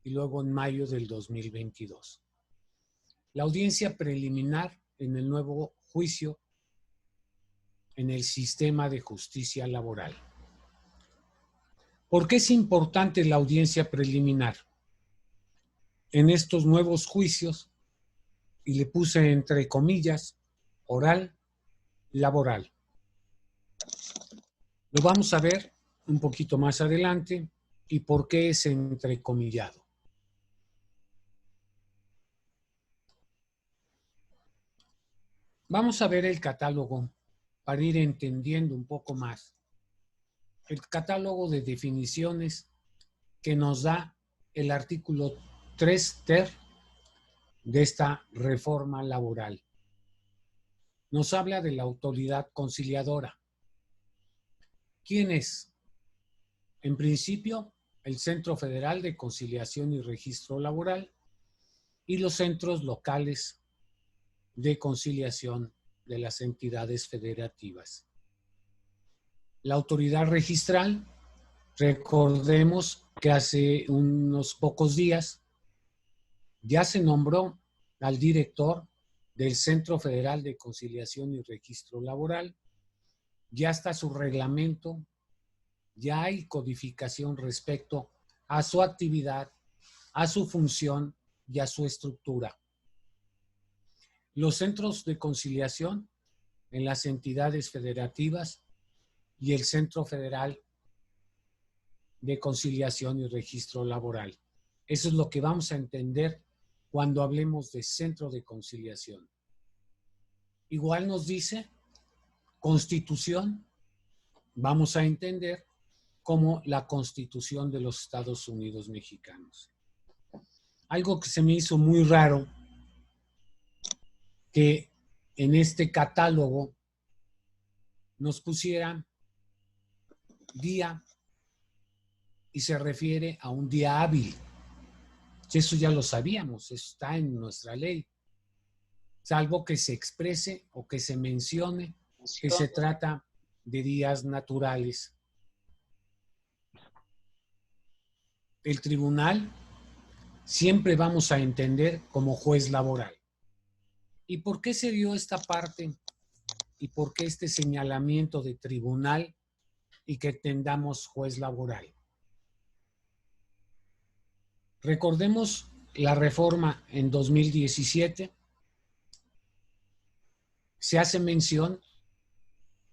y luego en mayo del 2022. La audiencia preliminar en el nuevo juicio en el sistema de justicia laboral. ¿Por qué es importante la audiencia preliminar en estos nuevos juicios? Y le puse entre comillas, oral, laboral. Lo vamos a ver un poquito más adelante y por qué es entrecomillado. Vamos a ver el catálogo para ir entendiendo un poco más. El catálogo de definiciones que nos da el artículo 3 ter de esta reforma laboral. Nos habla de la autoridad conciliadora. ¿Quién es? En principio, el Centro Federal de Conciliación y Registro Laboral y los centros locales de conciliación de las entidades federativas. La autoridad registral, recordemos que hace unos pocos días ya se nombró al director del Centro Federal de Conciliación y Registro Laboral, ya está su reglamento, ya hay codificación respecto a su actividad, a su función y a su estructura. Los centros de conciliación en las entidades federativas y el Centro Federal de Conciliación y Registro Laboral. Eso es lo que vamos a entender cuando hablemos de centro de conciliación. Igual nos dice Constitución, vamos a entender como la Constitución de los Estados Unidos mexicanos. Algo que se me hizo muy raro, que en este catálogo nos pusiera día y se refiere a un día hábil. Eso ya lo sabíamos, está en nuestra ley. Salvo que se exprese o que se mencione que se trata de días naturales. El tribunal siempre vamos a entender como juez laboral. ¿Y por qué se dio esta parte? ¿Y por qué este señalamiento de tribunal y que tengamos juez laboral? Recordemos la reforma en 2017. Se hace mención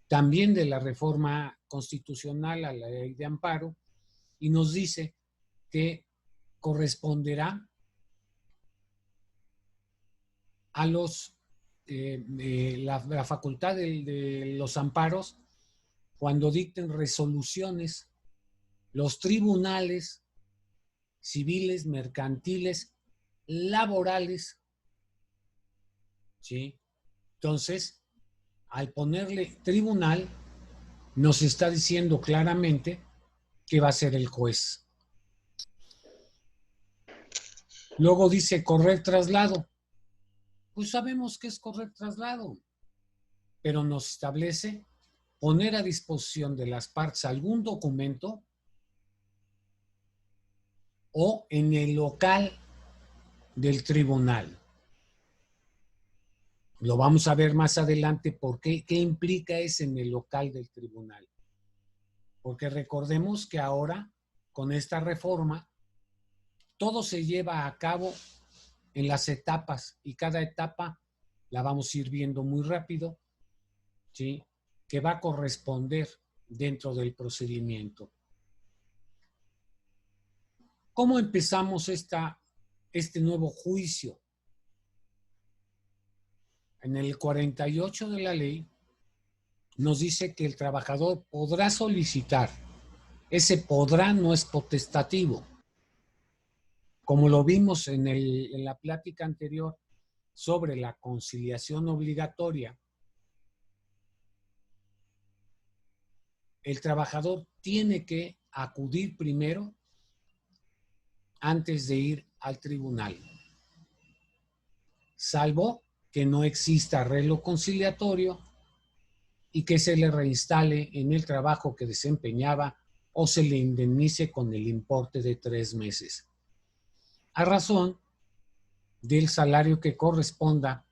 también de la reforma constitucional a la ley de amparo y nos dice que corresponderá a la facultad de los amparos cuando dicten resoluciones, los tribunales civiles, mercantiles, laborales, ¿sí? Entonces, al ponerle tribunal, nos está diciendo claramente que va a ser el juez. Luego dice correr traslado. Pues sabemos que es correr traslado, pero nos establece poner a disposición de las partes algún documento o en el local del tribunal. Lo vamos a ver más adelante por qué implica es en el local del tribunal. Porque recordemos que ahora, con esta reforma, todo se lleva a cabo en las etapas y cada etapa la vamos a ir viendo muy rápido, ¿sí? Que va a corresponder dentro del procedimiento. ¿Cómo empezamos este nuevo juicio? En el 48 de la ley nos dice que el trabajador podrá solicitar. Ese podrá no es potestativo. Como lo vimos en la plática anterior sobre la conciliación obligatoria, el trabajador tiene que acudir primero antes de ir al tribunal, salvo que no exista arreglo conciliatorio y que se le reinstale en el trabajo que desempeñaba o se le indemnice con el importe de 3 meses. a razón del salario que corresponda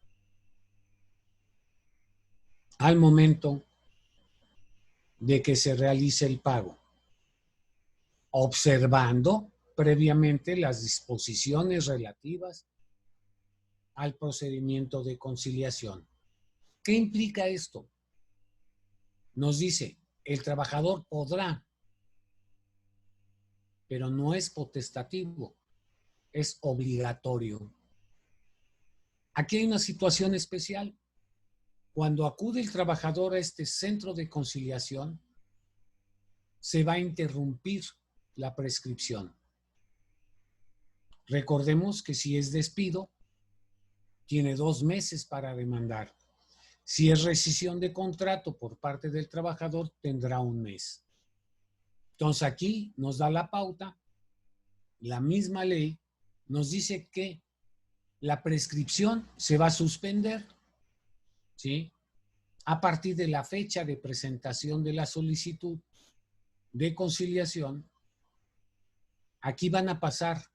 al momento de que se realice el pago, observando previamente las disposiciones relativas al procedimiento de conciliación. ¿Qué implica esto? Nos dice, el trabajador podrá, pero no es potestativo, es obligatorio. Aquí hay una situación especial. Cuando acude el trabajador a este centro de conciliación, se va a interrumpir la prescripción. Recordemos que si es despido, tiene 2 meses para demandar. Si es rescisión de contrato por parte del trabajador, tendrá 1 mes. Entonces aquí nos da la pauta, la misma ley nos dice que la prescripción se va a suspender, ¿sí?, a partir de la fecha de presentación de la solicitud de conciliación. Aquí van a pasar,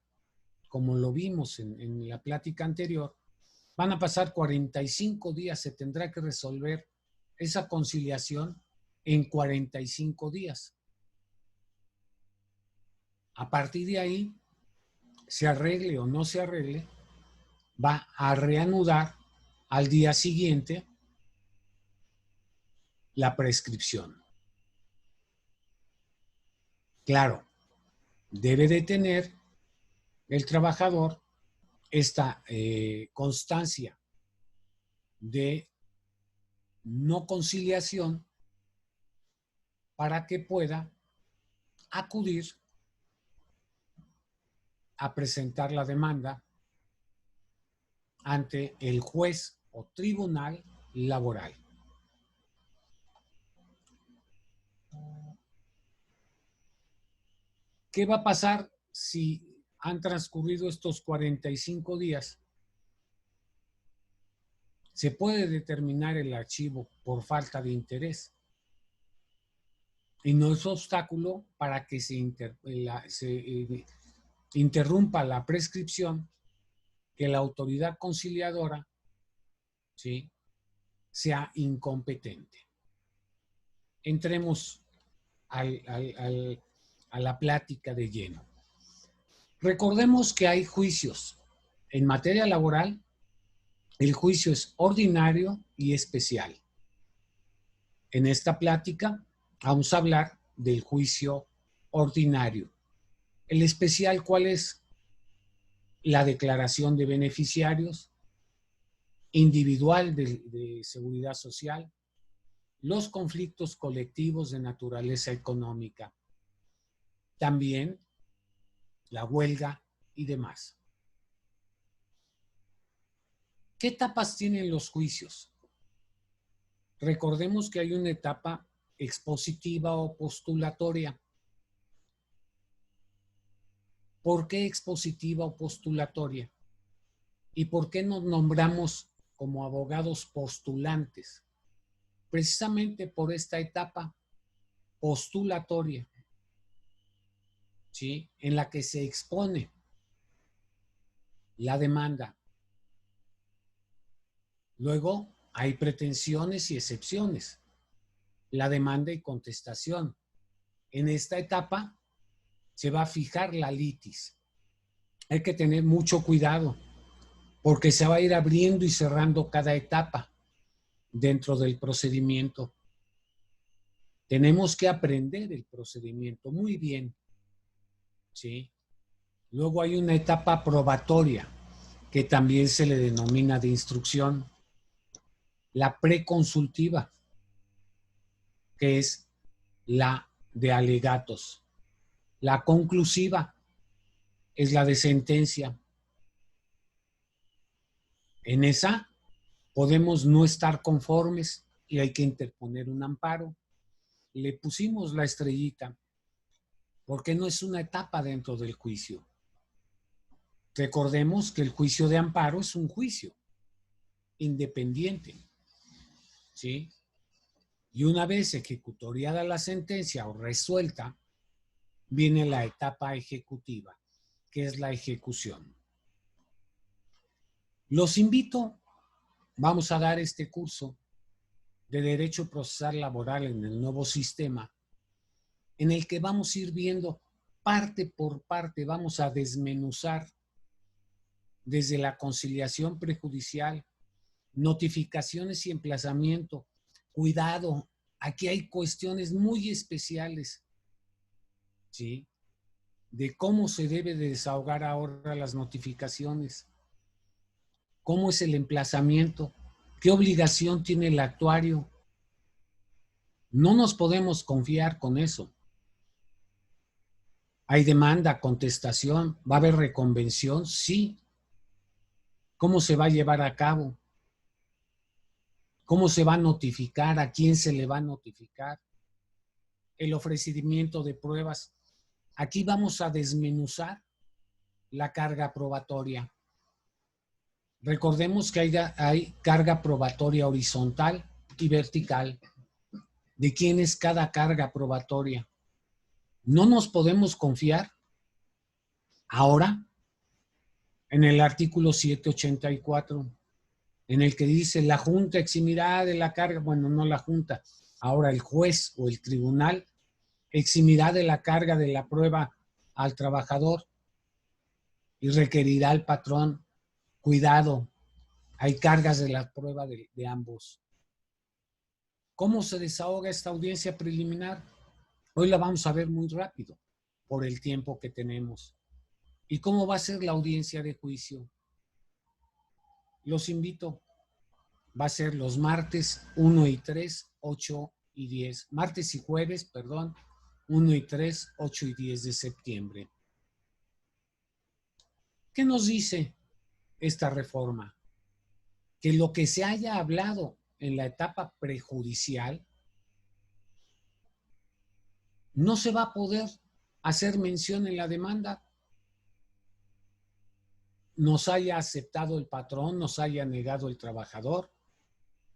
como lo vimos en la plática anterior, van a pasar 45 días, se tendrá que resolver esa conciliación en 45 días. A partir de ahí, se arregle o no se arregle, va a reanudar al día siguiente la prescripción. Claro, debe de tener el trabajador esta constancia de no conciliación para que pueda acudir a presentar la demanda ante el juez o tribunal laboral. ¿Qué va a pasar si han transcurrido estos 45 días? Se puede determinar el archivo por falta de interés y no es obstáculo para que se interrumpa la prescripción, que la autoridad conciliadora, ¿sí?, sea incompetente. Entremos a la plática de lleno. Recordemos que hay juicios. En materia laboral, el juicio es ordinario y especial. En esta plática vamos a hablar del juicio ordinario. El especial, ¿cuál es? La declaración de beneficiarios, individual de seguridad social, los conflictos colectivos de naturaleza económica, también la huelga y demás. ¿Qué etapas tienen los juicios? Recordemos que hay una etapa expositiva o postulatoria. ¿Por qué expositiva o postulatoria? ¿Y por qué nos nombramos como abogados postulantes? Precisamente por esta etapa postulatoria, ¿sí?, en la que se expone la demanda. Luego hay pretensiones y excepciones, la demanda y contestación. En esta etapa se va a fijar la litis. Hay que tener mucho cuidado porque se va a ir abriendo y cerrando cada etapa dentro del procedimiento. Tenemos que aprender el procedimiento muy bien, ¿sí? Luego hay una etapa probatoria que también se le denomina de instrucción. La preconsultiva, que es la de alegatos. La conclusiva es la de sentencia. En esa podemos no estar conformes y hay que interponer un amparo. Le pusimos la estrellita porque no es una etapa dentro del juicio. Recordemos que el juicio de amparo es un juicio independiente, ¿sí? Y una vez ejecutoriada la sentencia o resuelta, viene la etapa ejecutiva, que es la ejecución. Los invito, vamos a dar este curso de Derecho Procesal Laboral en el nuevo sistema, en el que vamos a ir viendo parte por parte, vamos a desmenuzar desde la conciliación prejudicial, notificaciones y emplazamiento. Cuidado, aquí hay cuestiones muy especiales, ¿sí? De cómo se debe de desahogar ahora las notificaciones, cómo es el emplazamiento, qué obligación tiene el actuario. No nos podemos confiar con eso. ¿Hay demanda, contestación? ¿Va a haber reconvención? Sí. ¿Cómo se va a llevar a cabo? ¿Cómo se va a notificar? ¿A quién se le va a notificar? El ofrecimiento de pruebas. Aquí vamos a desmenuzar la carga probatoria. Recordemos que hay carga probatoria horizontal y vertical. ¿De quién es cada carga probatoria? No nos podemos confiar ahora en el artículo 784, en el que dice la Junta eximirá de la carga, bueno, no la Junta, ahora el juez o el tribunal eximirá de la carga de la prueba al trabajador y requerirá al patrón. Cuidado, hay cargas de la prueba de ambos. ¿Cómo se desahoga esta audiencia preliminar? Hoy la vamos a ver muy rápido por el tiempo que tenemos. ¿Y cómo va a ser la audiencia de juicio? Los invito. Va a ser los martes 1 y 3, 8 y 10. Martes y jueves, perdón, 1 y 3, 8 y 10 de septiembre. ¿Qué nos dice esta reforma? Que lo que se haya hablado en la etapa prejudicial no se va a poder hacer mención en la demanda. Nos haya aceptado el patrón, nos haya negado el trabajador,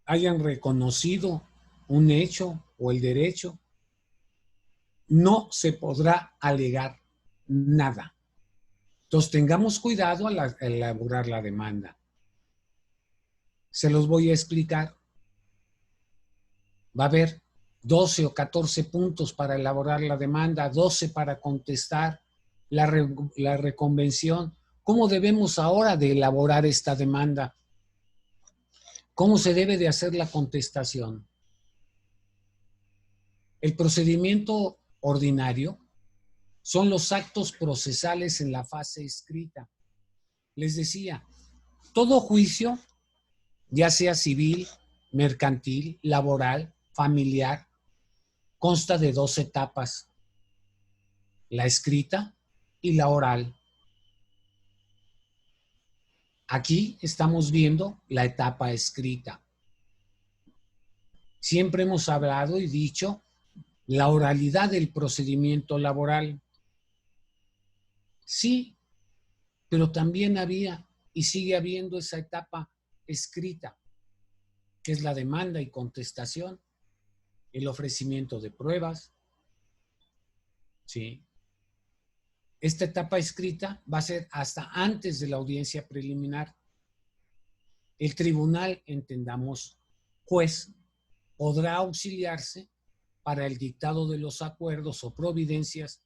hayan reconocido un hecho o el derecho, no se podrá alegar nada. Entonces tengamos cuidado al elaborar la demanda. Se los voy a explicar. Va a haber 12 o 14 puntos para elaborar la demanda, 12 para contestar la reconvención. ¿Cómo debemos ahora de elaborar esta demanda? ¿Cómo se debe de hacer la contestación? El procedimiento ordinario son los actos procesales en la fase escrita. Les decía, todo juicio, ya sea civil, mercantil, laboral, familiar, consta de 2 etapas, la escrita y la oral. Aquí estamos viendo la etapa escrita. Siempre hemos hablado y dicho la oralidad del procedimiento laboral. Sí, pero también había y sigue habiendo esa etapa escrita, que es la demanda y contestación, el ofrecimiento de pruebas. Sí. Esta etapa escrita va a ser hasta antes de la audiencia preliminar. El tribunal, entendamos, juez, podrá auxiliarse para el dictado de los acuerdos o providencias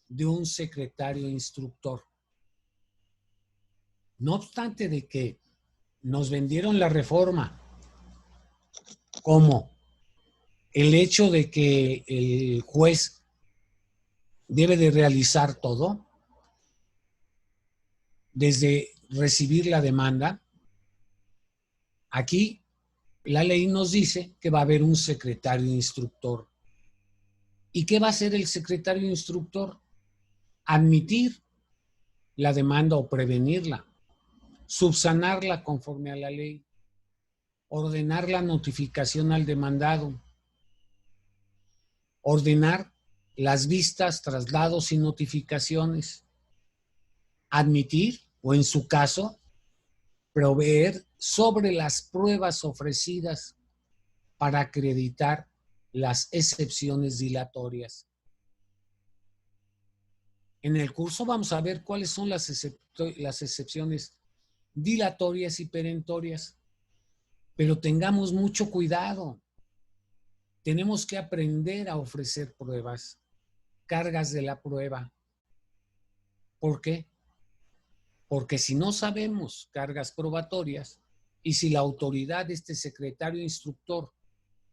de un secretario instructor. No obstante de que nos vendieron la reforma como el hecho de que el juez debe de realizar todo, desde recibir la demanda, aquí la ley nos dice que va a haber un secretario instructor. ¿Y qué va a hacer el secretario instructor? Admitir la demanda o prevenirla, subsanarla conforme a la ley, ordenar la notificación al demandado, ordenar las vistas, traslados y notificaciones, admitir o en su caso, proveer sobre las pruebas ofrecidas para acreditar las excepciones dilatorias. En el curso vamos a ver cuáles son las excepciones dilatorias y perentorias. Pero tengamos mucho cuidado. Tenemos que aprender a ofrecer pruebas, cargas de la prueba. ¿Por qué? Porque si no sabemos cargas probatorias y si la autoridad de este secretario instructor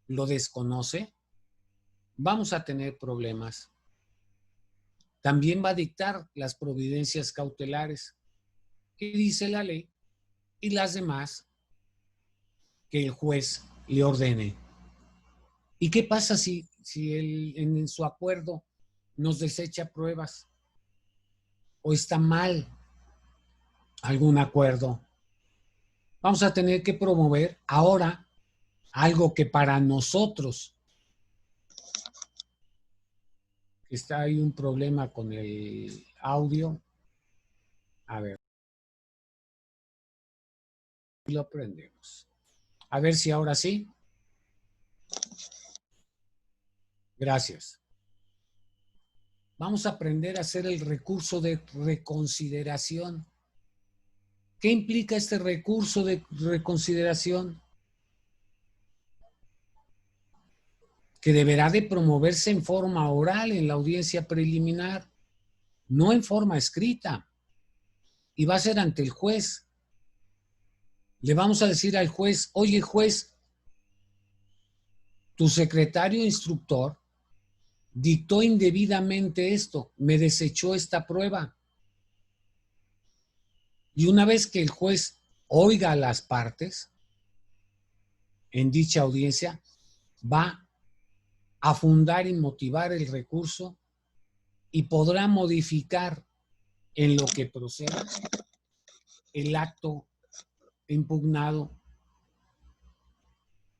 lo desconoce, vamos a tener problemas. También va a dictar las providencias cautelares que dice la ley y las demás que el juez le ordene. ¿Y qué pasa si él en su acuerdo nos desecha pruebas o está mal algún acuerdo? Vamos a tener que promover ahora algo que para nosotros está ahí un problema con el audio. A ver, lo aprendemos. A ver si ahora sí. Gracias. Vamos a aprender a hacer el recurso de reconsideración. ¿Qué implica este recurso de reconsideración? Que deberá de promoverse en forma oral en la audiencia preliminar, no en forma escrita. Y va a ser ante el juez. Le vamos a decir al juez, oye juez, tu secretario instructor dictó indebidamente esto, me desechó esta prueba. Y una vez que el juez oiga a las partes en dicha audiencia, va a fundar y motivar el recurso y podrá modificar en lo que proceda el acto impugnado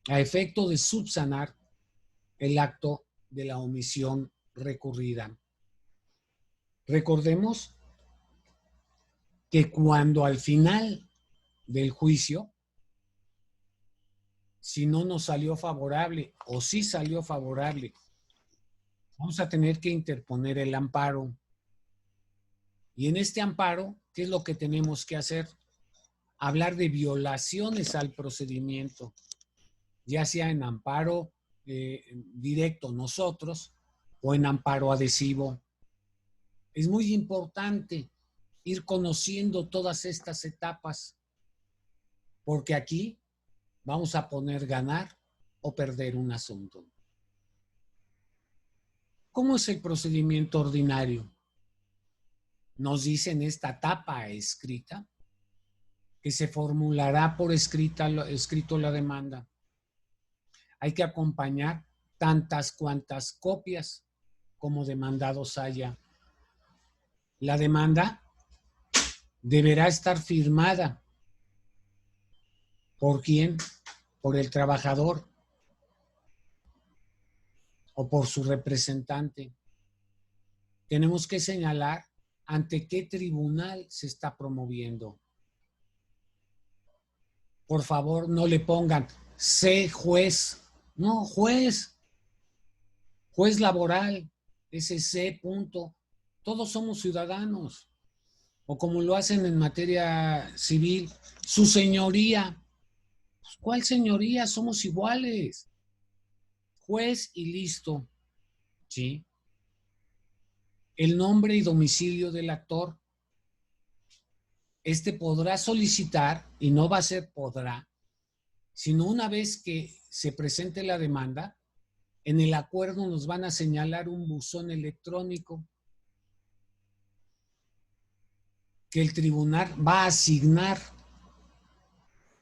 a efecto de subsanar el acto de la omisión recurrida. Recordemos que cuando al final del juicio, si no nos salió favorable o si salió favorable, vamos a tener que interponer el amparo. Y en este amparo, ¿qué es lo que tenemos que hacer? Hablar de violaciones al procedimiento, ya sea en amparo directo nosotros o en amparo adhesivo. Es muy importante ir conociendo todas estas etapas, porque aquí vamos a poner ganar o perder un asunto. ¿Cómo es el procedimiento ordinario? Nos dice en esta etapa escrita que se formulará por escrito la demanda. Hay que acompañar tantas cuantas copias como demandados haya. La demanda deberá estar firmada. ¿Por quién? Por el trabajador o por su representante. Tenemos que señalar ante qué tribunal se está promoviendo. Por favor, no le pongan sé juez. No, juez. Juez laboral, ese C punto. Todos somos ciudadanos. O como lo hacen en materia civil, su señoría. Pues, ¿cuál señoría? Somos iguales. Juez y listo. ¿Sí? El nombre y domicilio del actor. Este podrá solicitar, y no va a ser podrá, sino una vez que se presente la demanda, en el acuerdo nos van a señalar un buzón electrónico que el tribunal va a asignar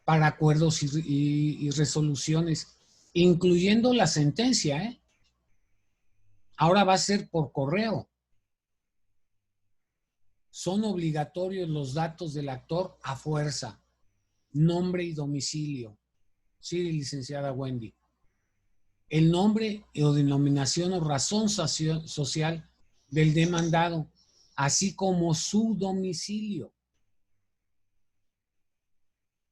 para acuerdos y resoluciones, incluyendo la sentencia, ¿eh? Ahora va a ser por correo. Son obligatorios los datos del actor a fuerza, nombre y domicilio. Sí, licenciada Wendy. El nombre o denominación o razón social del demandado, así como su domicilio.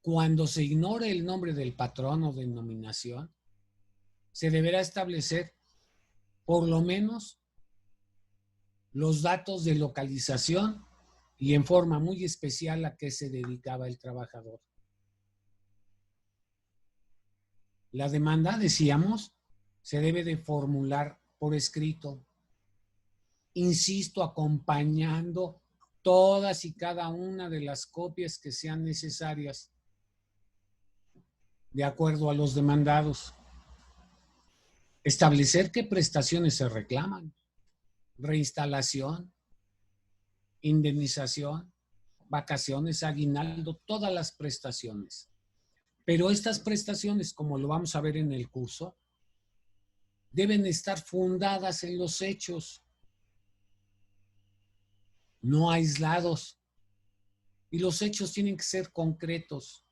Cuando se ignore el nombre del patrón o denominación, se deberá establecer por lo menos los datos de localización y en forma muy especial a qué se dedicaba el trabajador. La demanda, decíamos, se debe de formular por escrito. Insisto, acompañando todas y cada una de las copias que sean necesarias de acuerdo a los demandados. Establecer qué prestaciones se reclaman. Reinstalación, indemnización, vacaciones, aguinaldo, todas las prestaciones. Pero estas prestaciones, como lo vamos a ver en el curso, deben estar fundadas en los hechos, no aislados. Y los hechos tienen que ser concretos.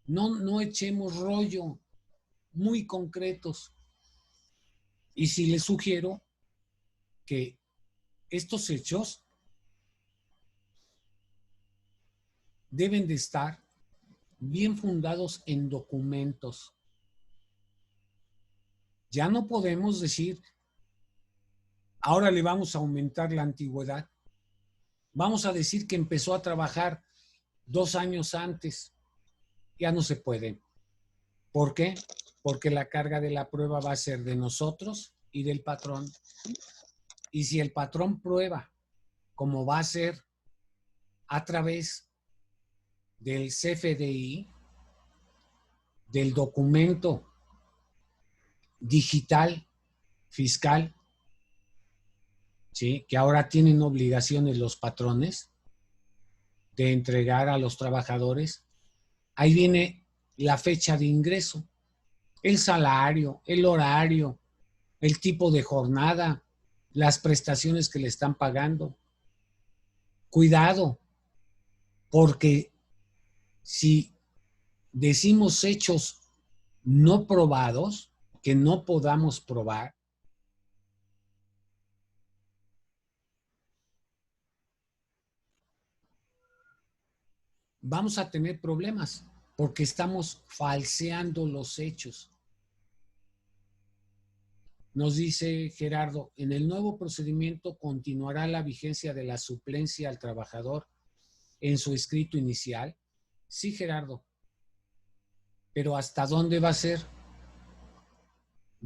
No echemos rollo, muy concretos. Y sí les sugiero que estos hechos deben de estar bien fundados en documentos. Ya no podemos decir, ahora le vamos a aumentar la antigüedad. Vamos a decir que empezó a trabajar 2 años antes. Ya no se puede. ¿Por qué? Porque la carga de la prueba va a ser de nosotros y del patrón. Y si el patrón prueba, como va a ser a través del CFDI, del documento digital fiscal, ¿sí?, que ahora tienen obligaciones los patrones de entregar a los trabajadores, ahí viene la fecha de ingreso, el salario, el horario, el tipo de jornada, las prestaciones que le están pagando. Cuidado, porque si decimos hechos no probados, que no podamos probar, vamos a tener problemas, porque estamos falseando los hechos. Nos dice Gerardo, en el nuevo procedimiento continuará la vigencia de la suplencia al trabajador en su escrito inicial. Sí, Gerardo, pero ¿hasta dónde va a ser?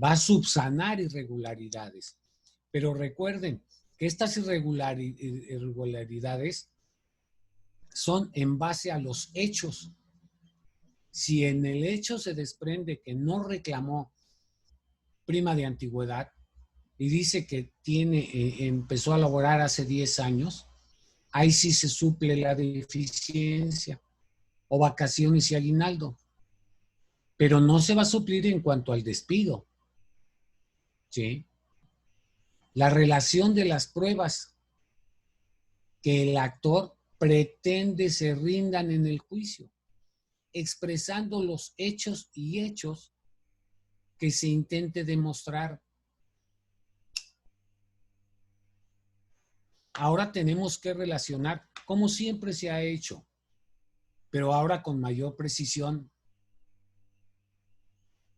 Va a subsanar irregularidades. Pero recuerden que estas irregularidades son en base a los hechos. Si en el hecho se desprende que no reclamó prima de antigüedad y dice que empezó a laborar hace 10 años, ahí sí se suple la deficiencia o vacaciones y aguinaldo. Pero no se va a suplir en cuanto al despido. ¿Sí? La relación de las pruebas que el actor pretende se rindan en el juicio, expresando los hechos y hechos que se intente demostrar. Ahora tenemos que relacionar, como siempre se ha hecho, pero ahora con mayor precisión.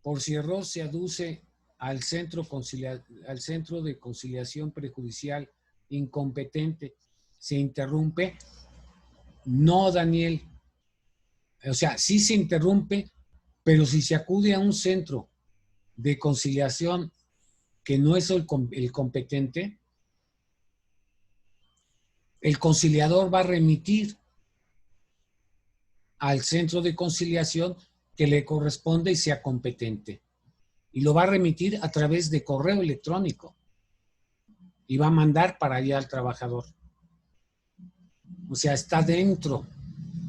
Por si error se aduce al centro de conciliación prejudicial incompetente, se interrumpe. No, Daniel. O sea, sí se interrumpe, pero si se acude a un centro de conciliación que no es el competente, el conciliador va a remitir al centro de conciliación que le corresponde y sea competente. Y lo va a remitir a través de correo electrónico. Y va a mandar para allá al trabajador. O sea, está dentro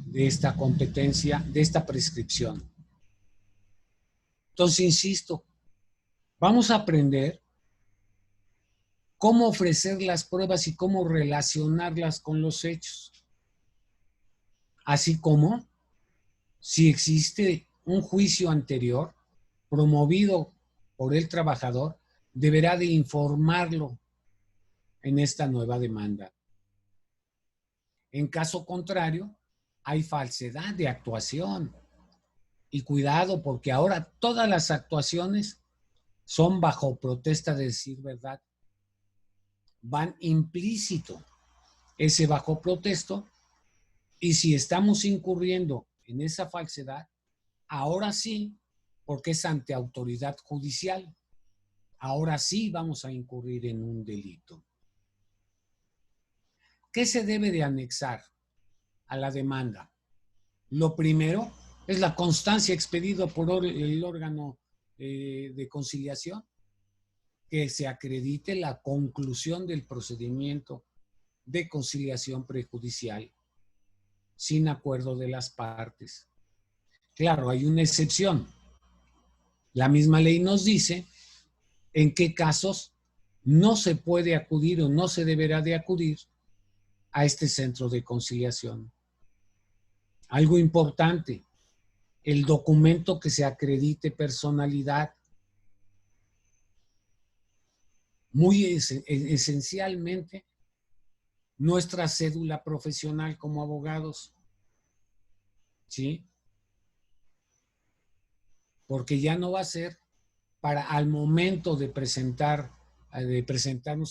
de esta competencia, de esta prescripción. Entonces, insisto, vamos a aprender cómo ofrecer las pruebas y cómo relacionarlas con los hechos. Así como si existe un juicio anterior promovido por el trabajador, deberá de informarlo en esta nueva demanda. En caso contrario, hay falsedad de actuación. Y cuidado, porque ahora todas las actuaciones son bajo protesta de decir verdad. Van implícito ese bajo protesto, y si estamos incurriendo en esa falsedad, ahora sí, porque es ante autoridad judicial, ahora sí vamos a incurrir en un delito. ¿Qué se debe de anexar a la demanda? Lo primero es la constancia expedida por el órgano de conciliación, que se acredite la conclusión del procedimiento de conciliación prejudicial sin acuerdo de las partes. Claro, hay una excepción. La misma ley nos dice en qué casos no se puede acudir o no se deberá de acudir a este centro de conciliación. Algo importante, el documento que se acredite personalidad. Muy esencialmente, nuestra cédula profesional como abogados, ¿sí? Porque ya no va a ser para al momento de presentarnos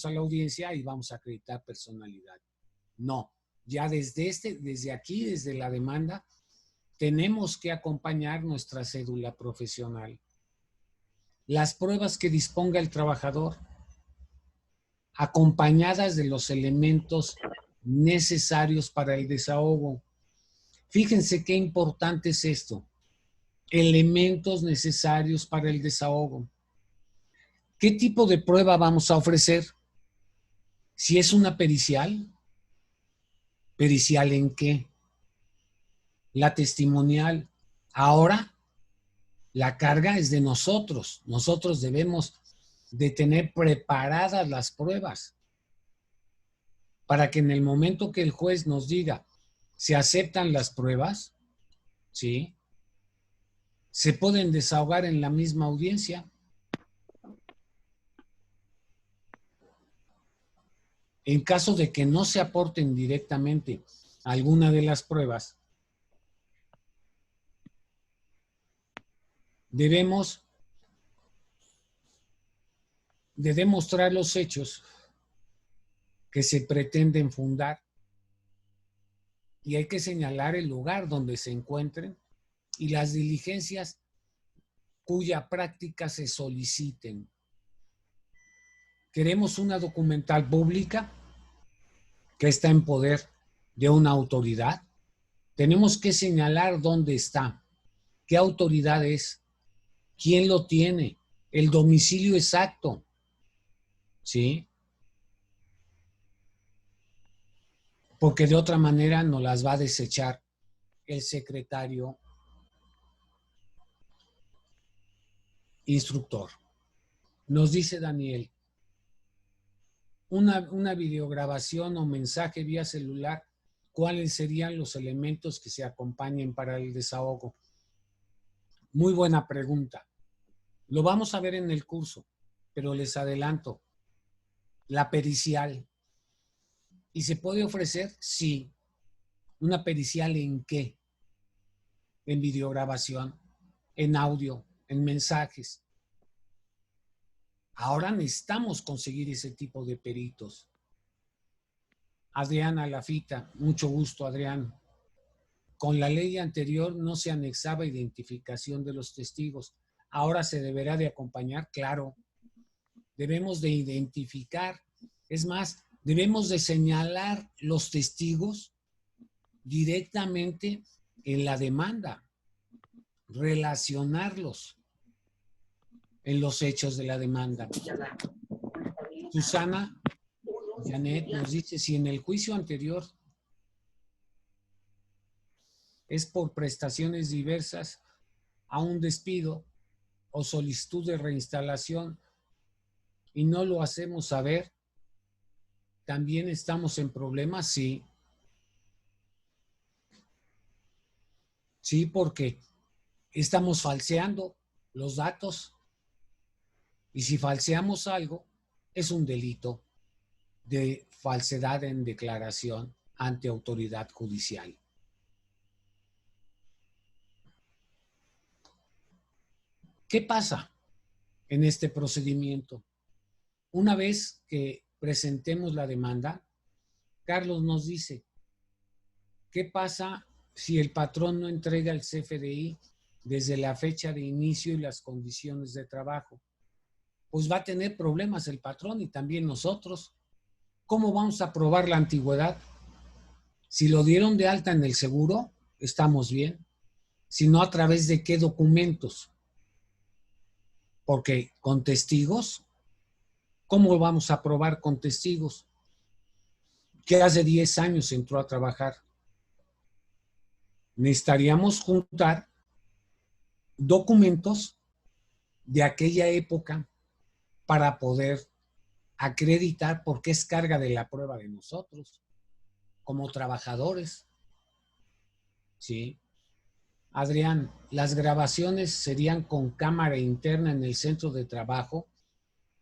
a la audiencia y vamos a acreditar personalidad. No, ya desde aquí, desde la demanda, tenemos que acompañar nuestra cédula profesional. Las pruebas que disponga el trabajador, acompañadas de los elementos necesarios para el desahogo. Fíjense qué importante es esto. Elementos necesarios para el desahogo. ¿Qué tipo de prueba vamos a ofrecer? Si es una pericial, ¿pericial en qué? La testimonial. Ahora, la carga es de nosotros. Nosotros debemos de tener preparadas las pruebas para que en el momento que el juez nos diga si aceptan las pruebas, ¿sí?, se pueden desahogar en la misma audiencia. En caso de que no se aporten directamente alguna de las pruebas, debemos de demostrar los hechos que se pretenden fundar y hay que señalar el lugar donde se encuentren y las diligencias cuya práctica se soliciten. Queremos una documental pública que está en poder de una autoridad. Tenemos que señalar dónde está, qué autoridad es, quién lo tiene, el domicilio exacto, ¿sí? Porque de otra manera nos las va a desechar el secretario instructor. Nos dice Daniel, una videograbación o mensaje vía celular, ¿cuáles serían los elementos que se acompañen para el desahogo? Muy buena pregunta. Lo vamos a ver en el curso, pero les adelanto, la pericial. ¿Y se puede ofrecer? Sí. ¿Una pericial en qué? En videograbación, en audio, en mensajes. Ahora necesitamos conseguir ese tipo de peritos. Adriana Lafita, mucho gusto, Adrián. Con la ley anterior no se anexaba identificación de los testigos. Ahora se deberá de acompañar, claro. Debemos de identificar, es más, debemos de señalar los testigos directamente en la demanda, relacionarlos en los hechos de la demanda. Susana Janet nos dice, si en el juicio anterior es por prestaciones diversas a un despido o solicitud de reinstalación y no lo hacemos saber, ¿también estamos en problemas? Sí. Sí, porque estamos falseando los datos y si falseamos algo, es un delito de falsedad en declaración ante autoridad judicial. ¿Qué pasa en este procedimiento? Una vez que presentemos la demanda, Carlos nos dice, ¿qué pasa si el patrón no entrega el CFDI desde la fecha de inicio y las condiciones de trabajo? Pues va a tener problemas el patrón y también nosotros. ¿Cómo vamos a probar la antigüedad? Si lo dieron de alta en el seguro, estamos bien. Si no, ¿a través de qué documentos? Porque con testigos, ¿cómo vamos a probar con testigos? Que hace 10 años entró a trabajar. Necesitaríamos juntar documentos de aquella época para poder acreditar porque es carga de la prueba de nosotros como trabajadores. ¿Sí? Adrián, las grabaciones serían con cámara interna en el centro de trabajo.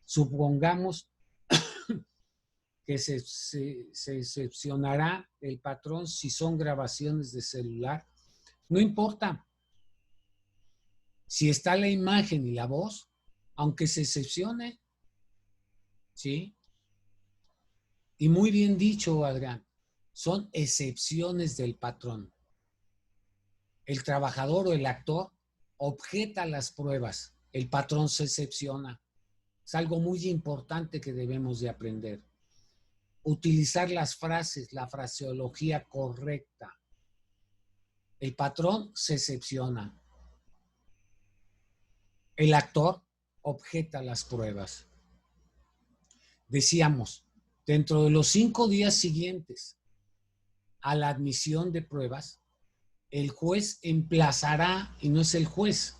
Supongamos que se excepcionará el patrón si son grabaciones de celular. No importa. Si está la imagen y la voz, aunque se excepcione, ¿sí? Y muy bien dicho, Adrián, son excepciones del patrón. El trabajador o el actor objeta las pruebas, el patrón se excepciona. Es algo muy importante que debemos de aprender. Utilizar las frases, la fraseología correcta. El patrón se excepciona. El actor objeta las pruebas. Decíamos, dentro de los 5 días siguientes a la admisión de pruebas, el juez emplazará, y no es el juez,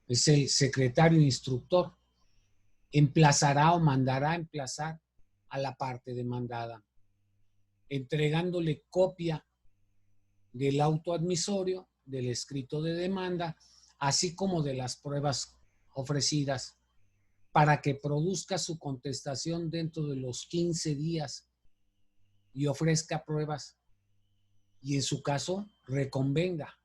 es el secretario instructor, emplazará o mandará emplazar a la parte demandada, entregándole copia del auto admisorio, del escrito de demanda, así como de las pruebas ofrecidas, para que produzca su contestación dentro de los 15 días y ofrezca pruebas y en su caso reconvenga,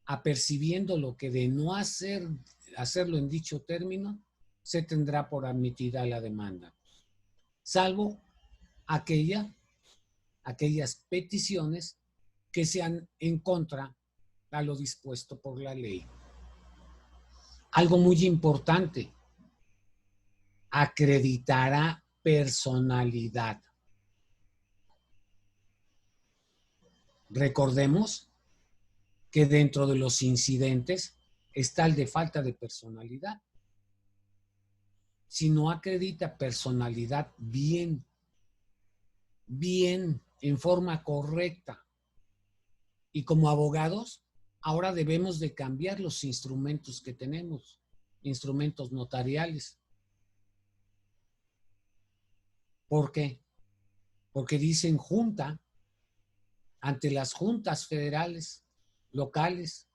apercibiendo lo que de no hacerlo en dicho término, se tendrá por admitida la demanda, salvo aquellas peticiones que sean en contra a lo dispuesto por la ley. Algo muy importante, acreditará personalidad. Recordemos que dentro de los incidentes está el de falta de personalidad. Si no acredita personalidad bien, en forma correcta, y como abogados, ahora debemos de cambiar los instrumentos que tenemos, instrumentos notariales. ¿Por qué? Porque dicen junta ante las juntas federales, locales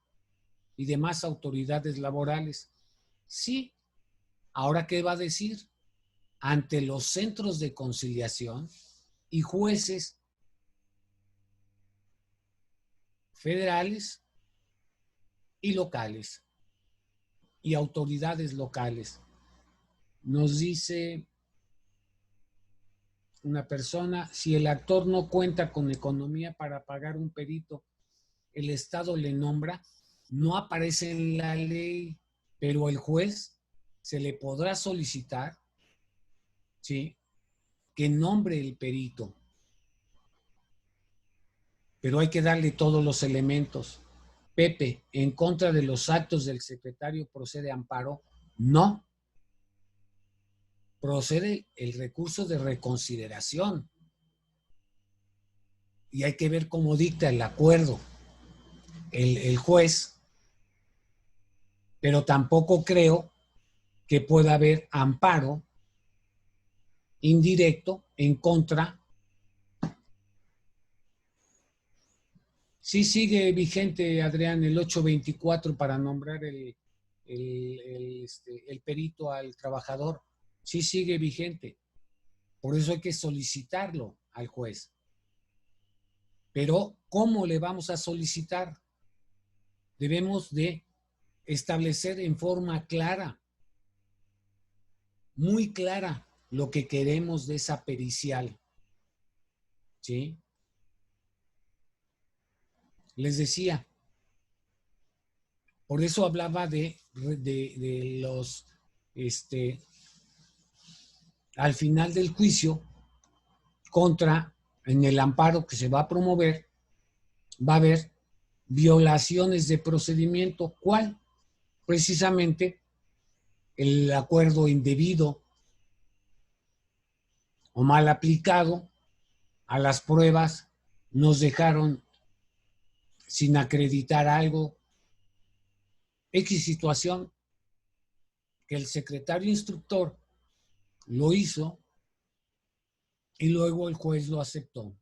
y demás autoridades laborales. Sí, ¿ahora qué va a decir? Ante los centros de conciliación y jueces federales y locales y autoridades locales. Nos dice una persona, si el actor no cuenta con economía para pagar un perito, el Estado le nombra, no aparece en la ley, pero el juez se le podrá solicitar, ¿sí?, que nombre el perito. Pero hay que darle todos los elementos. Pepe, en contra de los actos del secretario procede amparo. No. Procede el recurso de reconsideración. Y hay que ver cómo dicta el acuerdo el juez. Pero tampoco creo que pueda haber amparo indirecto en contra. Sí sigue vigente, Adrián, el 824 para nombrar el perito al trabajador. Sí sigue vigente. Por eso hay que solicitarlo al juez. Pero, ¿cómo le vamos a solicitar? Debemos de establecer en forma clara, muy clara, lo que queremos de esa pericial. ¿sí? Les decía, por eso hablaba de los, al final del juicio, en el amparo que se va a promover, va a haber violaciones de procedimiento. ¿Cuál? Precisamente el acuerdo indebido o mal aplicado a las pruebas, nos dejaron sin acreditar algo, X situación que el secretario instructor lo hizo y luego el juez lo aceptó,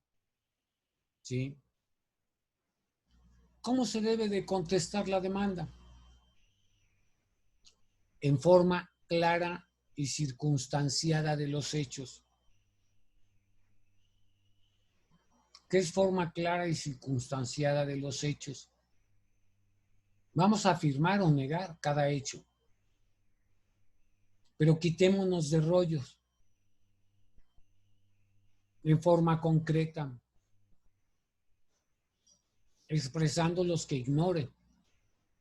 ¿sí? ¿Cómo se debe de contestar la demanda? En forma clara y circunstanciada de los hechos. ¿Qué es forma clara y circunstanciada de los hechos? Vamos a afirmar o negar cada hecho, pero quitémonos de rollos en forma concreta, expresando los que ignore,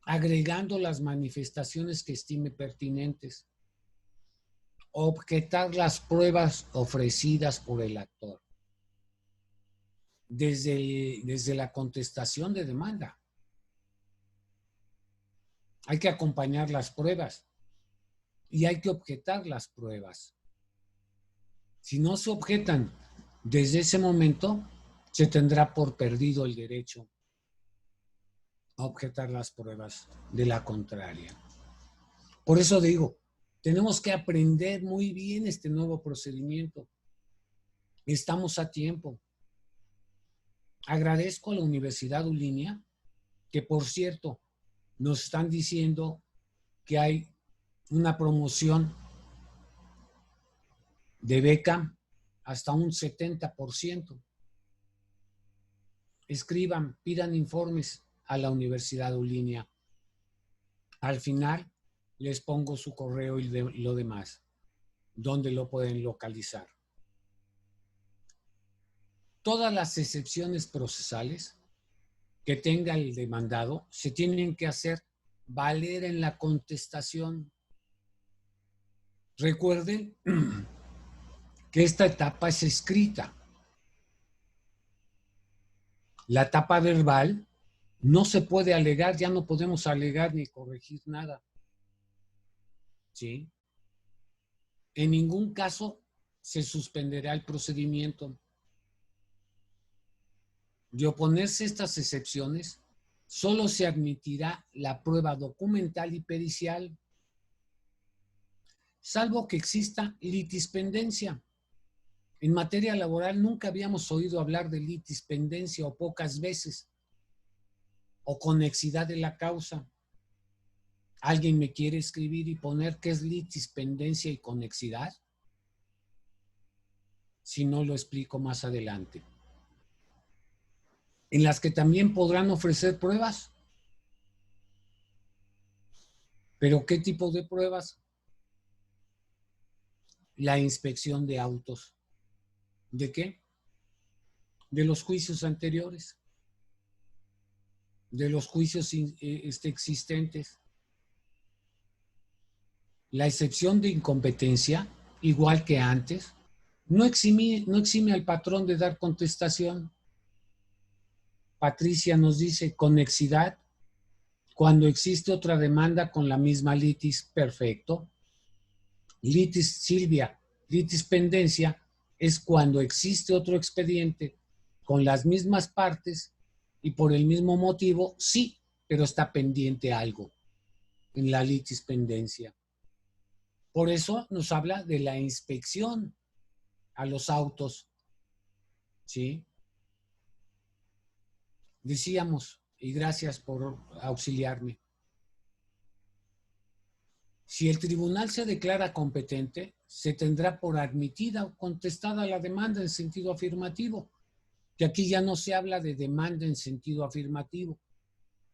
agregando las manifestaciones que estime pertinentes, objetar las pruebas ofrecidas por el actor, desde la contestación de demanda. Hay que acompañar las pruebas y hay que objetar las pruebas. Si no se objetan desde ese momento, se tendrá por perdido el derecho a objetar las pruebas de la contraria. Por eso digo, tenemos que aprender muy bien este nuevo procedimiento. Estamos a tiempo. Agradezco a la Universidad Ulinia, que por cierto, nos están diciendo que hay una promoción de beca hasta un 70%. Escriban, pidan informes a la Universidad Ulinia. Al final les pongo su correo y lo demás, donde lo pueden localizar. Todas las excepciones procesales que tenga el demandado se tienen que hacer valer en la contestación. Recuerden que esta etapa es escrita. La etapa verbal no se puede alegar, ya no podemos alegar ni corregir nada. ¿Sí? En ningún caso se suspenderá el procedimiento. De oponerse a estas excepciones, solo se admitirá la prueba documental y pericial, salvo que exista litispendencia. En materia laboral nunca habíamos oído hablar de litispendencia o pocas veces, o conexidad de la causa. ¿Alguien me quiere escribir y poner qué es litispendencia y conexidad? Si no, lo explico más adelante. En las que también podrán ofrecer pruebas. ¿Pero qué tipo de pruebas? La inspección de autos. ¿De qué? De los juicios anteriores, de los juicios existentes. La excepción de incompetencia, igual que antes, no exime al patrón de dar contestación. Patricia nos dice conexidad cuando existe otra demanda con la misma litis. Perfecto. Litis, Silvia, litispendencia es cuando existe otro expediente con las mismas partes y por el mismo motivo, sí, pero está pendiente algo en la litispendencia. Por eso nos habla de la inspección a los autos, ¿sí? Decíamos, y gracias por auxiliarme, si el tribunal se declara competente, se tendrá por admitida o contestada la demanda en sentido afirmativo, que aquí ya no se habla de demanda en sentido afirmativo,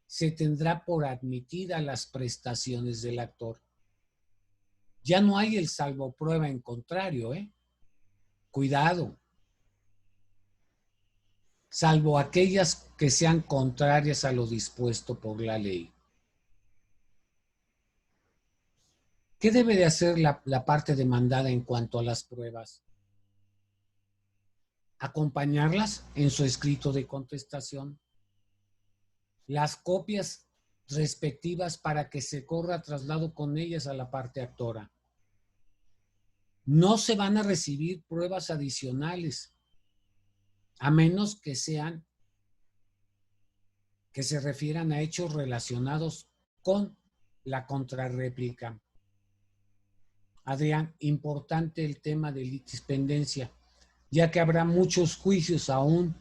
se tendrá por admitida las prestaciones del actor. Ya no hay el salvo prueba en contrario, ¿eh? Cuidado. salvo aquellas que sean contrarias a lo dispuesto por la ley. ¿Qué debe de hacer la parte demandada en cuanto a las pruebas? Acompañarlas en su escrito de contestación, las copias respectivas para que se corra traslado con ellas a la parte actora. No se van a recibir pruebas adicionales, a menos que sean, que se refieran a hechos relacionados con la contrarréplica. Adrián, importante el tema de litispendencia, ya que habrá muchos juicios aún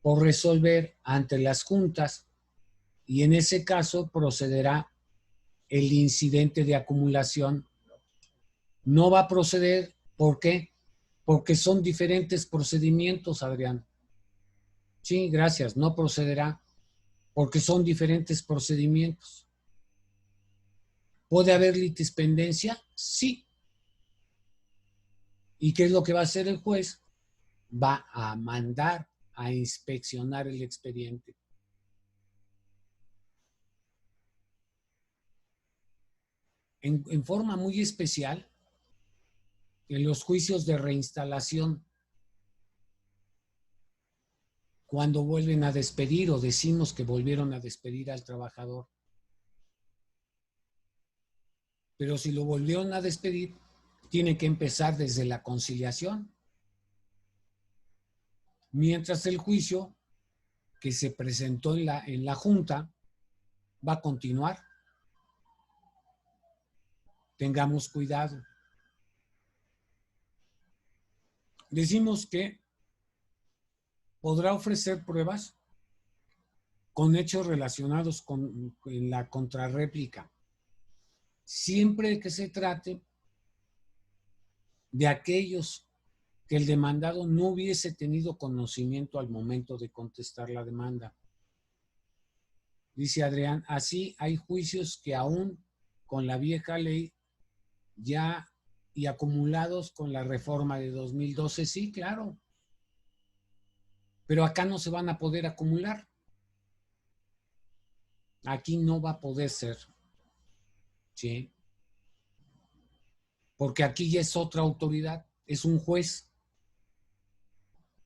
por resolver ante las juntas y en ese caso procederá el incidente de acumulación. No va a proceder, ¿por qué? Porque son diferentes procedimientos, Adrián. Sí, gracias, no procederá porque son diferentes procedimientos. ¿Puede haber litispendencia? Sí. ¿Y qué es lo que va a hacer el juez? Va a mandar a inspeccionar el expediente. En forma muy especial, en los juicios de reinstalación, cuando vuelven a despedir o decimos que volvieron a despedir al trabajador. Pero si lo volvieron a despedir, tiene que empezar desde la conciliación. Mientras el juicio que se presentó en la junta va a continuar. Tengamos cuidado. Decimos que podrá ofrecer pruebas con hechos relacionados con la contrarréplica, siempre que se trate de aquellos que el demandado no hubiese tenido conocimiento al momento de contestar la demanda. Dice Adrián, así hay juicios que aún con la vieja ley ya y acumulados con la reforma de 2012, sí, claro. Pero acá no se van a poder acumular. Aquí no va a poder ser. ¿Sí? Porque aquí ya es otra autoridad, es un juez.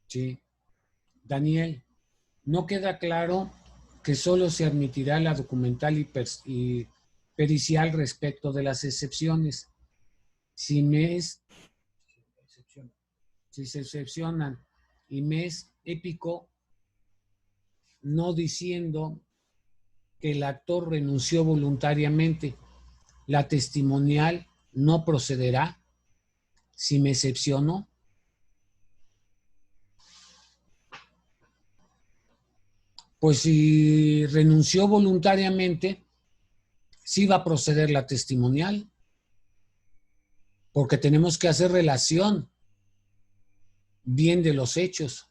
¿Sí? Daniel, no queda claro que solo se admitirá la documental y pericial respecto de las excepciones. Si se excepcionan y me es épico no diciendo que el actor renunció voluntariamente, la testimonial no procederá si me excepciono. Pues si renunció voluntariamente, sí va a proceder la testimonial, porque tenemos que hacer relación bien de los hechos.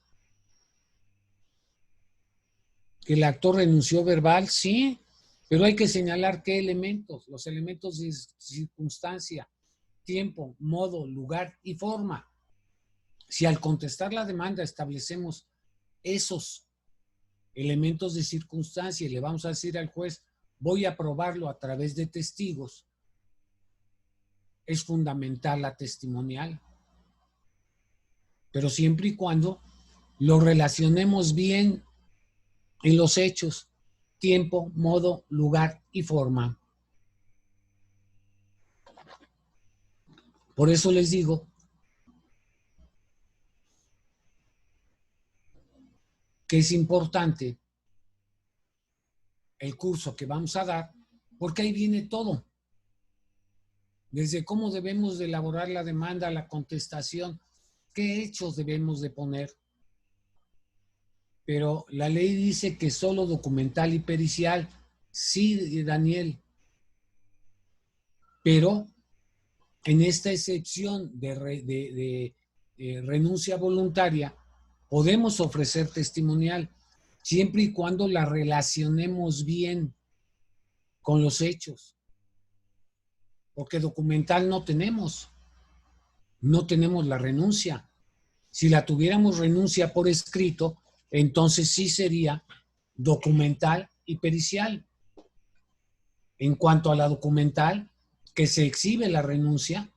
Que el actor renunció verbal, sí, pero hay que señalar qué elementos, los elementos de circunstancia, tiempo, modo, lugar y forma. Si al contestar la demanda establecemos esos elementos de circunstancia y le vamos a decir al juez, voy a probarlo a través de testigos, es fundamental la testimonial. Pero siempre y cuando lo relacionemos bien en los hechos, tiempo, modo, lugar y forma. Por eso les digo que es importante el curso que vamos a dar, porque ahí viene todo. Desde cómo debemos de elaborar la demanda, la contestación, qué hechos debemos de poner. Pero la ley dice que solo documental y pericial. Sí, Daniel. Pero en esta excepción de renuncia voluntaria, podemos ofrecer testimonial siempre y cuando la relacionemos bien con los hechos. Porque documental no tenemos la renuncia. Si la tuviéramos renuncia por escrito, entonces sí sería documental y pericial. En cuanto a la documental, que se exhibe la renuncia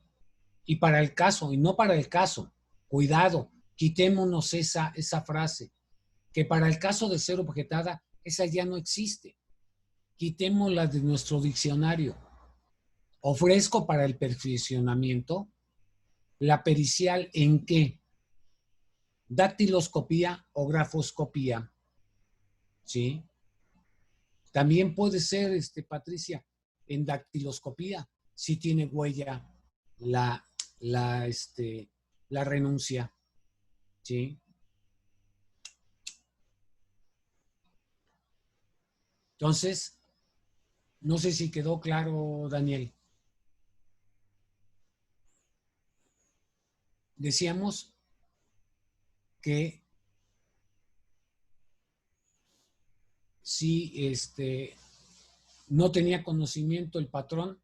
y para el caso, y no para el caso, cuidado, quitémonos esa frase, que para el caso de ser objetada, esa ya no existe. Quitémosla de nuestro diccionario. Ofrezco para el perfeccionamiento la pericial en qué? Dactiloscopía o grafoscopía. ¿Sí? También puede ser, Patricia, en dactiloscopía, si tiene huella la, la, la renuncia. ¿Sí? Entonces, no sé si quedó claro, Daniel. Decíamos que si no tenía conocimiento el patrón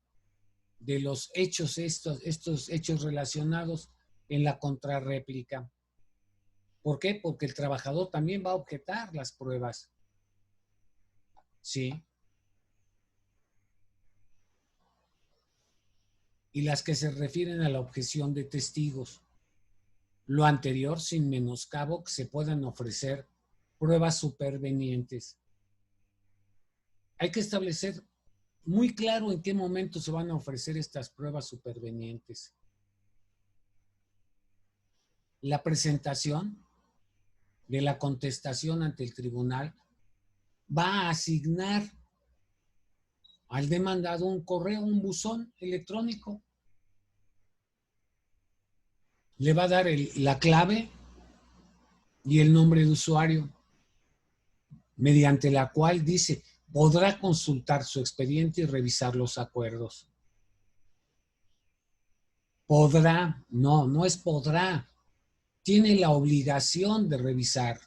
de los hechos, estos hechos relacionados en la contrarréplica. ¿Por qué? Porque el trabajador también va a objetar las pruebas. ¿Sí? Y las que se refieren a la objeción de testigos. Lo anterior sin menoscabo que se puedan ofrecer pruebas supervenientes. Hay que establecer muy claro en qué momento se van a ofrecer estas pruebas supervenientes. La presentación de la contestación ante el tribunal va a asignar al demandado un correo, un buzón electrónico. Le va a dar la clave y el nombre de usuario, mediante la cual dice, podrá consultar su expediente y revisar los acuerdos. Podrá, no es podrá. Tiene la obligación de revisar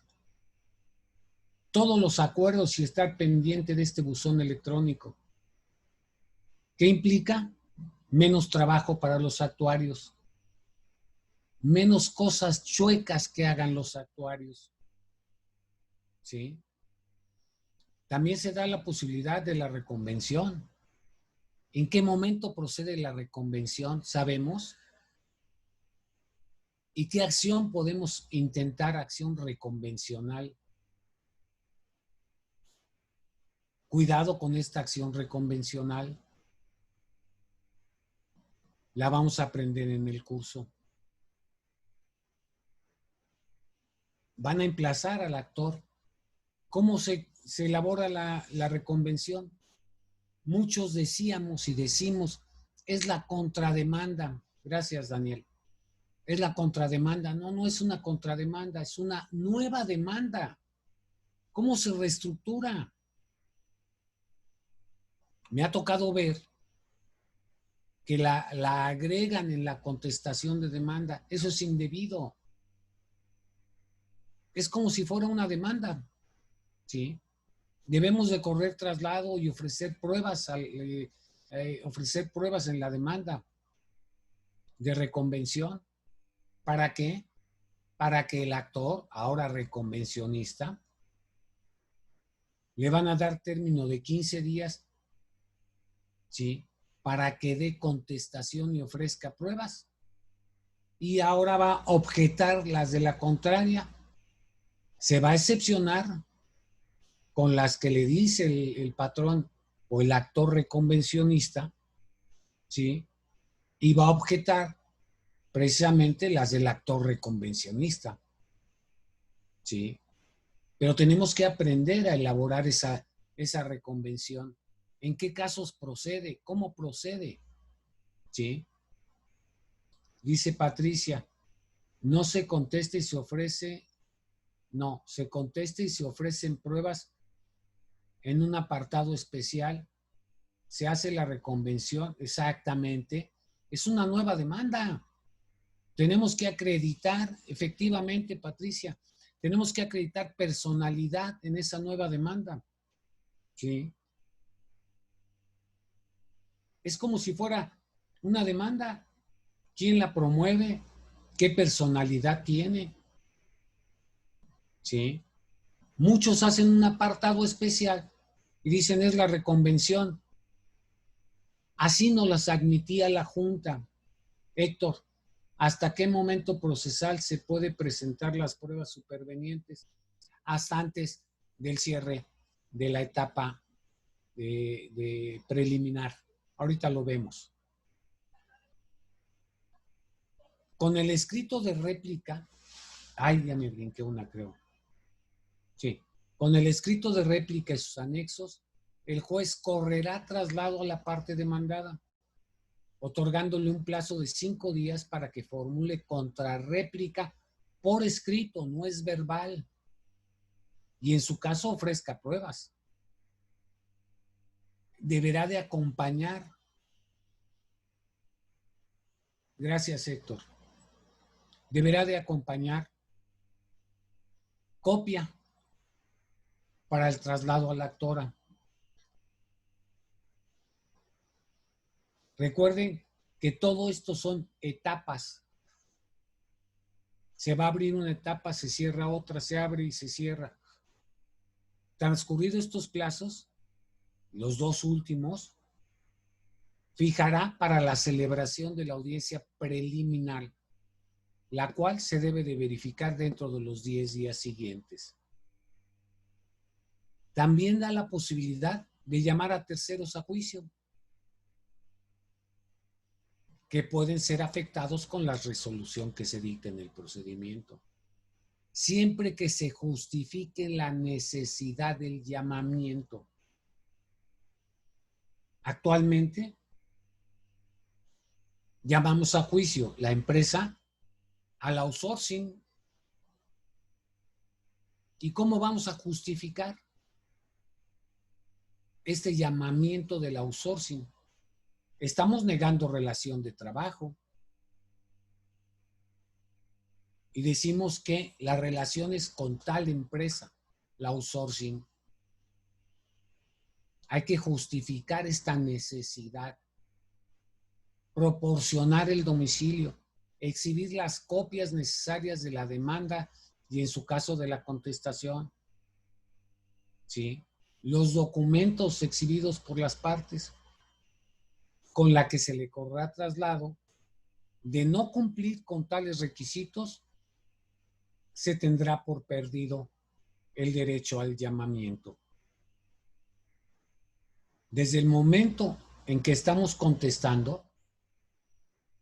todos los acuerdos y estar pendiente de este buzón electrónico. ¿Qué implica? Menos trabajo para los actuarios, menos cosas chuecas que hagan los actuarios. ¿Sí? También se da la posibilidad de la reconvención. ¿En qué momento procede la reconvención? ¿Sabemos? ¿Y qué acción podemos intentar? Acción reconvencional. Cuidado con esta acción reconvencional. La vamos a aprender en el curso. Van a emplazar al actor. ¿Cómo se elabora la reconvención? Muchos decíamos y decimos, es la contrademanda. Gracias, Daniel. Es la contrademanda. No, no es una contrademanda, es una nueva demanda. ¿Cómo se reestructura? Me ha tocado ver que la agregan en la contestación de demanda. Eso es indebido. Es como si fuera una demanda. ¿Sí? Debemos de correr traslado y ofrecer pruebas en la demanda de reconvención. ¿Para qué? Para que el actor, ahora reconvencionista, le van a dar término de 15 días, ¿sí? Para que dé contestación y ofrezca pruebas. Y ahora va a objetar las de la contraria. Se va a excepcionar con las que le dice el patrón o el actor reconvencionista, ¿sí? Y va a objetar precisamente las del actor reconvencionista, ¿sí? Pero tenemos que aprender a elaborar esa reconvención. ¿En qué casos procede? ¿Cómo procede? ¿Sí? Dice Patricia, no se contesta y se ofrece, no, se contesta y se ofrecen pruebas en un apartado especial, se hace la reconvención, exactamente, es una nueva demanda. Tenemos que acreditar, efectivamente, Patricia, tenemos que acreditar personalidad en esa nueva demanda. ¿Sí? Es como si fuera una demanda. ¿Quién la promueve? ¿Qué personalidad tiene? ¿Sí? Muchos hacen un apartado especial y dicen es la reconvención. Así no las admitía la Junta. Héctor, ¿hasta qué momento procesal se puede presentar las pruebas supervenientes? Hasta antes del cierre de la etapa de preliminar. Ahorita lo vemos. Con el escrito de réplica, ay, ya me brinqué una, creo. Sí, con el escrito de réplica y sus anexos, el juez correrá traslado a la parte demandada, otorgándole un plazo de 5 días para que formule contrarréplica por escrito, no es verbal, y en su caso ofrezca pruebas. Deberá de acompañar. Gracias, Héctor. Deberá de acompañar copia para el traslado a la actora. Recuerden que todo esto son etapas. Se va a abrir una etapa, se cierra otra, se abre y se cierra. Transcurridos estos plazos, los dos últimos, fijará para la celebración de la audiencia preliminar, la cual se debe de verificar dentro de los 10 días siguientes. También da la posibilidad de llamar a terceros a juicio, que pueden ser afectados con la resolución que se dicte en el procedimiento. Siempre que se justifique la necesidad del llamamiento. Actualmente, llamamos a juicio la empresa al outsourcing. ¿Y cómo vamos a justificar este llamamiento del outsourcing? Estamos negando relación de trabajo y decimos que la relación es con tal empresa, la outsourcing. Hay que justificar esta necesidad, proporcionar el domicilio, exhibir las copias necesarias de la demanda y en su caso de la contestación. ¿Sí? Los documentos exhibidos por las partes con la que se le correrá traslado. De no cumplir con tales requisitos, se tendrá por perdido el derecho al llamamiento. Desde el momento en que estamos contestando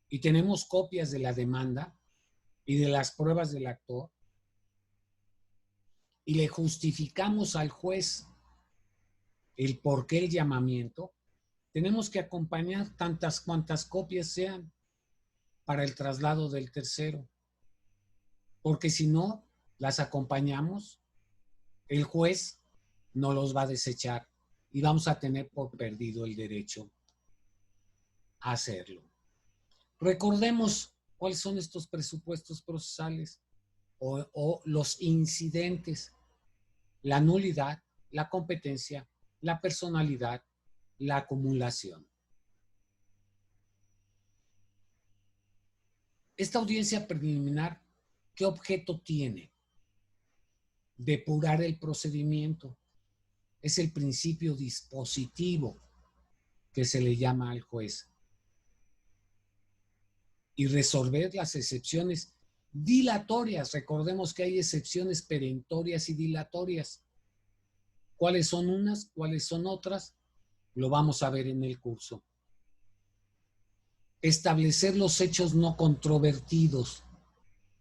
y tenemos copias de la demanda y de las pruebas del actor y le justificamos al juez el por qué el llamamiento, tenemos que acompañar tantas cuantas copias sean para el traslado del tercero, porque si no las acompañamos, el juez no los va a desechar y vamos a tener por perdido el derecho a hacerlo. Recordemos cuáles son estos presupuestos procesales o los incidentes: la nulidad, la competencia, la personalidad, la acumulación. Esta audiencia preliminar, ¿qué objeto tiene? Depurar el procedimiento. Es el principio dispositivo que se le llama al juez. Y resolver las excepciones dilatorias. Recordemos que hay excepciones perentorias y dilatorias. ¿Cuáles son unas? ¿Cuáles son otras? Lo vamos a ver en el curso. Establecer los hechos no controvertidos.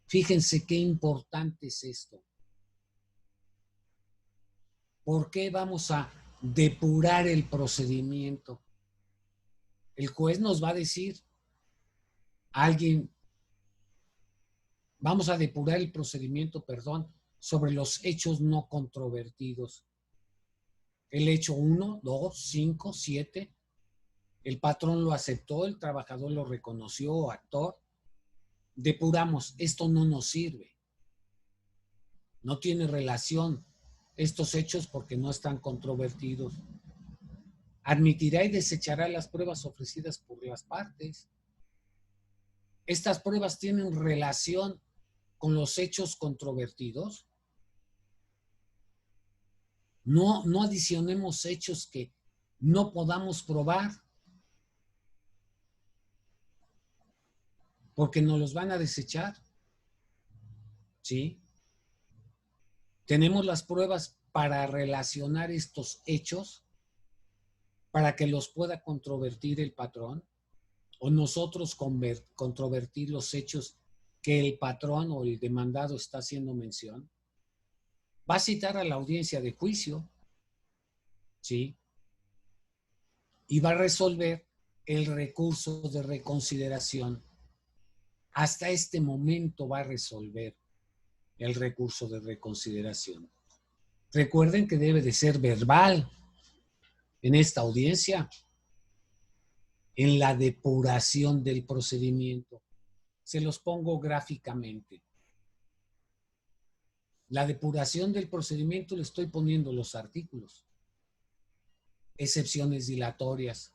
Fíjense qué importante es esto. ¿Por qué vamos a depurar el procedimiento? El juez nos va a decir, vamos a depurar el procedimiento, sobre los hechos no controvertidos. El hecho 1, 2, 5, 7, el patrón lo aceptó, el trabajador lo reconoció, actor. Depuramos, esto no nos sirve. No tiene relación estos hechos porque no están controvertidos. Admitirá y desechará las pruebas ofrecidas por las partes. ¿Estas pruebas tienen relación con los hechos controvertidos? No adicionemos hechos que no podamos probar, porque nos los van a desechar, ¿sí? Tenemos las pruebas para relacionar estos hechos, para que los pueda controvertir el patrón, o nosotros controvertir los hechos que el patrón o el demandado está haciendo mención. Va a citar a la audiencia de juicio, ¿sí? Y va a resolver el recurso de reconsideración. Hasta este momento va a resolver el recurso de reconsideración. Recuerden que debe de ser verbal en esta audiencia, en la depuración del procedimiento. Se los pongo gráficamente. La depuración del procedimiento le estoy poniendo los artículos. Excepciones dilatorias.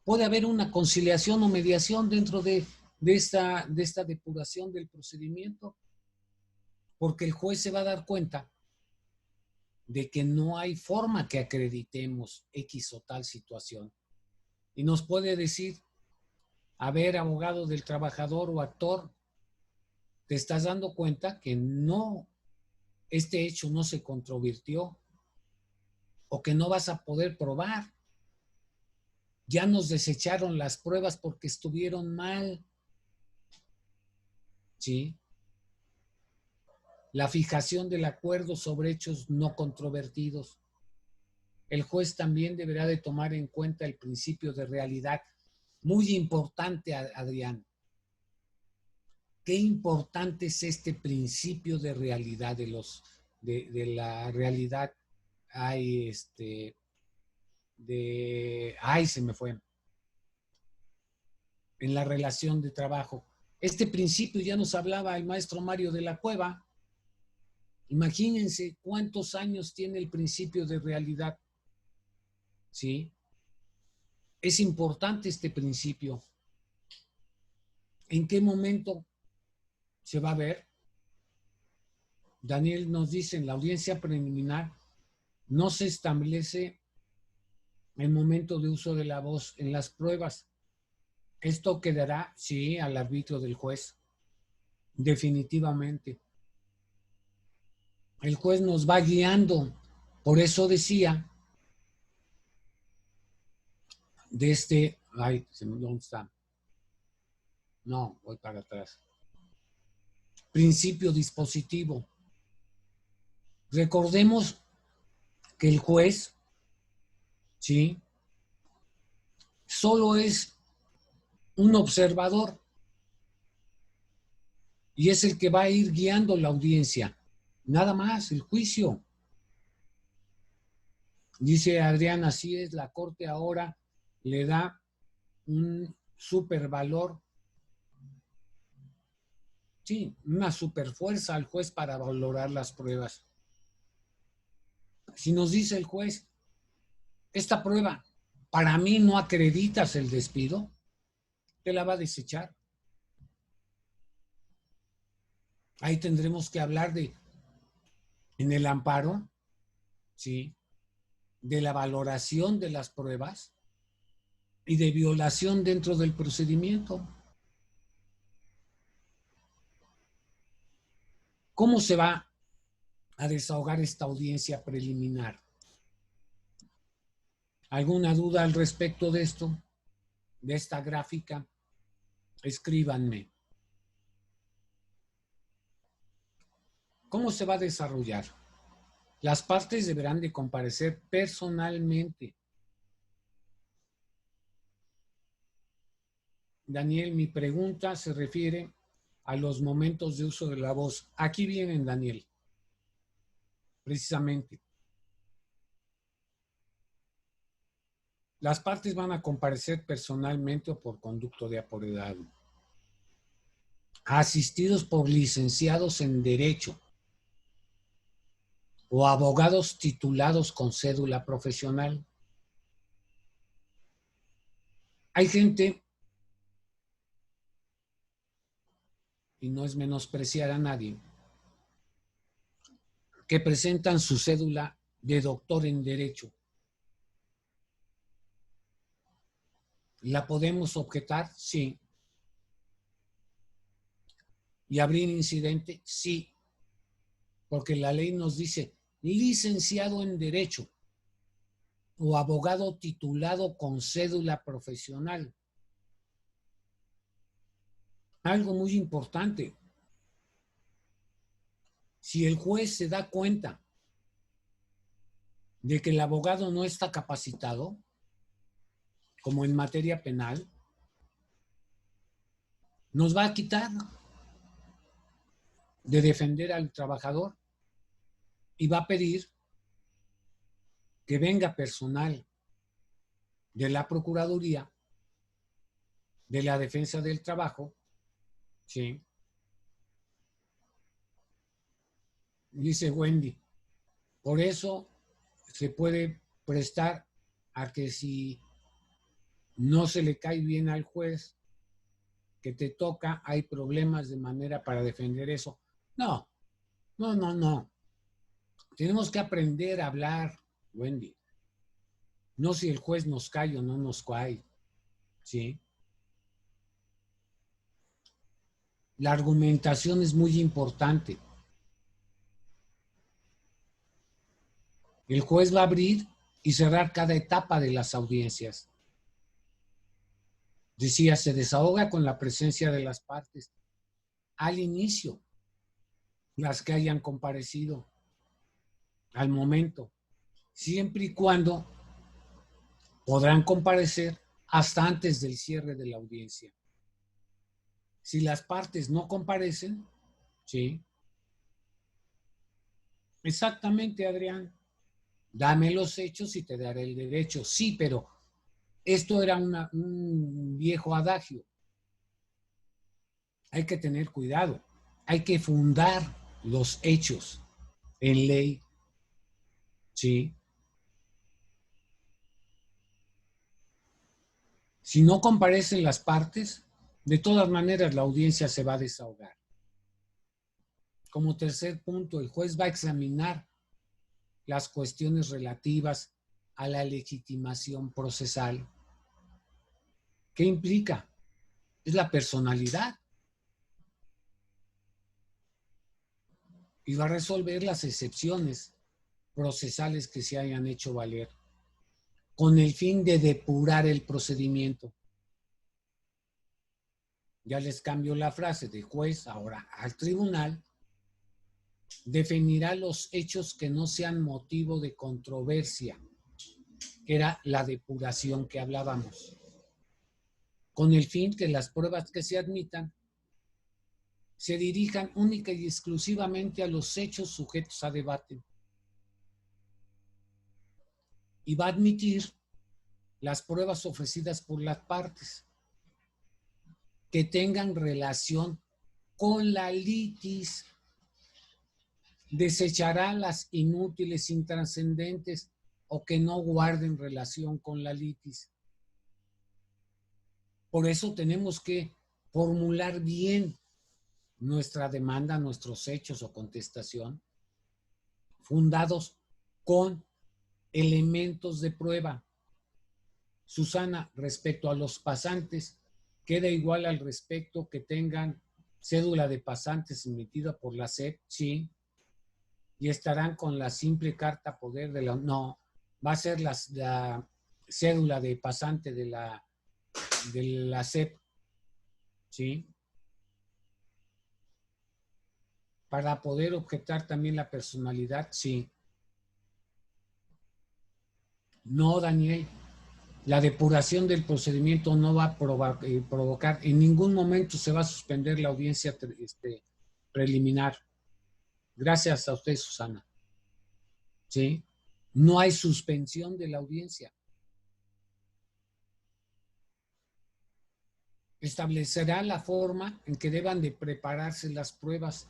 Puede haber una conciliación o mediación dentro de esta depuración del procedimiento, porque el juez se va a dar cuenta de que no hay forma que acreditemos X o tal situación. Y nos puede decir, a ver, abogado del trabajador o actor, te estás dando cuenta que no, este hecho no se controvirtió o que no vas a poder probar. Ya nos desecharon las pruebas porque estuvieron mal. ¿Sí? La fijación del acuerdo sobre hechos no controvertidos. El juez también deberá de tomar en cuenta el principio de realidad. Muy importante, Adrián. Qué importante es este principio de realidad de la realidad. Ay, se me fue. En la relación de trabajo. Este principio ya nos hablaba el maestro Mario de la Cueva. Imagínense cuántos años tiene el principio de realidad. ¿Sí? Es importante este principio. ¿En qué momento se va a ver? Daniel nos dice, en la audiencia preliminar no se establece el momento de uso de la voz en las pruebas. Esto quedará, sí, al arbitrio del juez. Definitivamente. El juez nos va guiando. Por eso decía, ¿dónde está? No, voy para atrás. Principio dispositivo. Recordemos que el juez, ¿sí? Solo es un observador y es el que va a ir guiando la audiencia. Nada más, el juicio. Dice Adrián, así es, la corte ahora le da un supervalor, sí, una superfuerza al juez para valorar las pruebas. Si nos dice el juez, esta prueba para mí no acreditas el despido, te la va a desechar. Ahí tendremos que hablar en el amparo, ¿sí? De la valoración de las pruebas y de violación dentro del procedimiento. ¿Cómo se va a desahogar esta audiencia preliminar? ¿Alguna duda al respecto de esto? De esta gráfica, escríbanme. ¿Cómo se va a desarrollar? Las partes deberán de comparecer personalmente. Daniel, mi pregunta se refiere a los momentos de uso de la voz. Aquí vienen, Daniel, precisamente. Las partes van a comparecer personalmente o por conducto de apoderado, asistidos por licenciados en Derecho o abogados titulados con cédula profesional. Hay gente, y no es menospreciar a nadie, que presentan su cédula de doctor en Derecho. ¿La podemos objetar? Sí. ¿Y abrir incidente? Sí. Porque la ley nos dice licenciado en Derecho o abogado titulado con cédula profesional. Algo muy importante. Si el juez se da cuenta de que el abogado no está capacitado, como en materia penal, nos va a quitar de defender al trabajador y va a pedir que venga personal de la Procuraduría, de la Defensa del Trabajo, ¿sí? Dice Wendy, por eso se puede prestar a que si no se le cae bien al juez que te toca, hay problemas de manera para defender eso. No, no, no, no. Tenemos que aprender a hablar, Wendy. No si el juez nos cae o no nos cae, ¿sí? La argumentación es muy importante. El juez va a abrir y cerrar cada etapa de las audiencias. Decía, se desahoga con la presencia de las partes al inicio, las que hayan comparecido al momento, siempre y cuando podrán comparecer hasta antes del cierre de la audiencia. Si las partes no comparecen, ¿sí? Exactamente, Adrián. Dame los hechos y te daré el derecho. Sí, pero esto era un viejo adagio. Hay que tener cuidado. Hay que fundar los hechos en ley. ¿Sí? Si no comparecen las partes, de todas maneras la audiencia se va a desahogar. Como tercer punto, el juez va a examinar las cuestiones relativas a la legitimación procesal. ¿Qué implica? Es la personalidad. Y va a resolver las excepciones procesales que se hayan hecho valer, con el fin de depurar el procedimiento. Ya les cambio la frase de juez ahora al tribunal. Definirá los hechos que no sean motivo de controversia, que era la depuración que hablábamos, con el fin que las pruebas que se admitan se dirijan única y exclusivamente a los hechos sujetos a debate. Y va a admitir las pruebas ofrecidas por las partes que tengan relación con la litis. Desechará las inútiles, intrascendentes o que no guarden relación con la litis. Por eso tenemos que formular bien nuestra demanda, nuestros hechos o contestación, fundados con elementos de prueba. Susana, respecto a los pasantes, queda igual al respecto que tengan cédula de pasantes emitida por la SEP, sí, y estarán con la simple carta poder de la... No, va a ser la cédula de pasante de la SEP, ¿sí? Para poder objetar también la personalidad, sí. No, Daniel, la depuración del procedimiento no va a provocar, en ningún momento se va a suspender la audiencia preliminar. Gracias a usted, Susana. ¿Sí? No hay suspensión de la audiencia. Establecerá la forma en que deban de prepararse las pruebas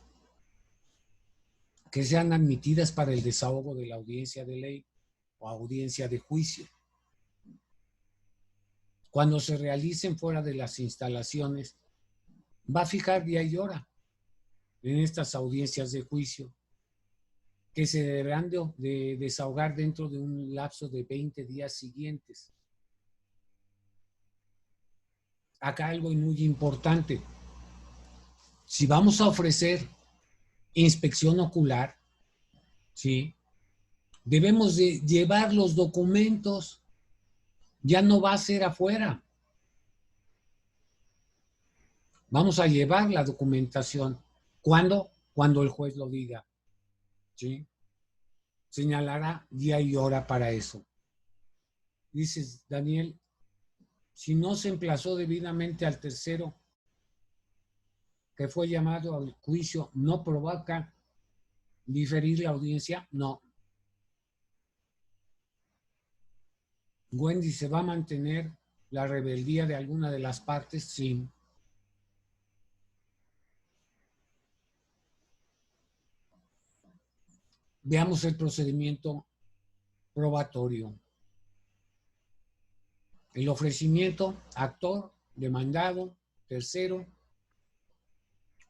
que sean admitidas para el desahogo de la audiencia de ley o audiencia de juicio. Cuando se realicen fuera de las instalaciones, va a fijar día y hora en estas audiencias de juicio. que se deberán de desahogar dentro de un lapso de 20 días siguientes. Acá algo muy importante. Si vamos a ofrecer inspección ocular, ¿sí?, debemos de llevar los documentos. Ya no va a ser afuera. Vamos a llevar la documentación. ¿Cuándo? Cuando el juez lo diga, ¿sí? Señalará día y hora para eso. Dices, Daniel, si no se emplazó debidamente al tercero que fue llamado al juicio, ¿no provoca diferir la audiencia? No. Wendy, ¿se va a mantener la rebeldía de alguna de las partes? Sí. Veamos el procedimiento probatorio. El ofrecimiento, actor, demandado, tercero,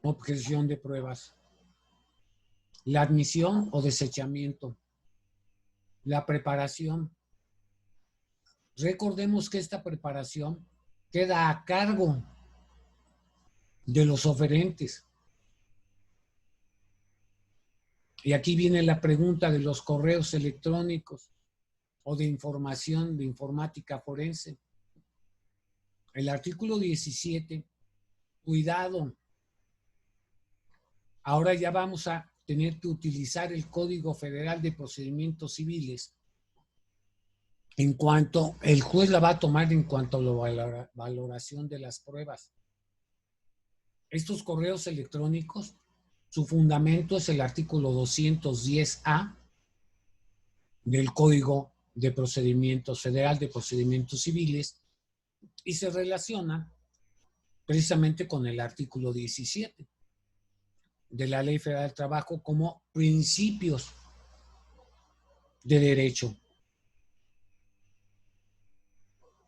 objeción de pruebas. La admisión o desechamiento. La preparación. Recordemos que esta preparación queda a cargo de los oferentes. Y aquí viene la pregunta de los correos electrónicos o de información de informática forense. El artículo 17, cuidado. Ahora ya vamos a tener que utilizar el Código Federal de Procedimientos Civiles en cuanto, el juez la va a tomar en cuanto a la valoración de las pruebas. Estos correos electrónicos, su fundamento es el artículo 210A del Código de Procedimientos Federal de Procedimientos Civiles y se relaciona precisamente con el artículo 17 de la Ley Federal del Trabajo como principios de derecho.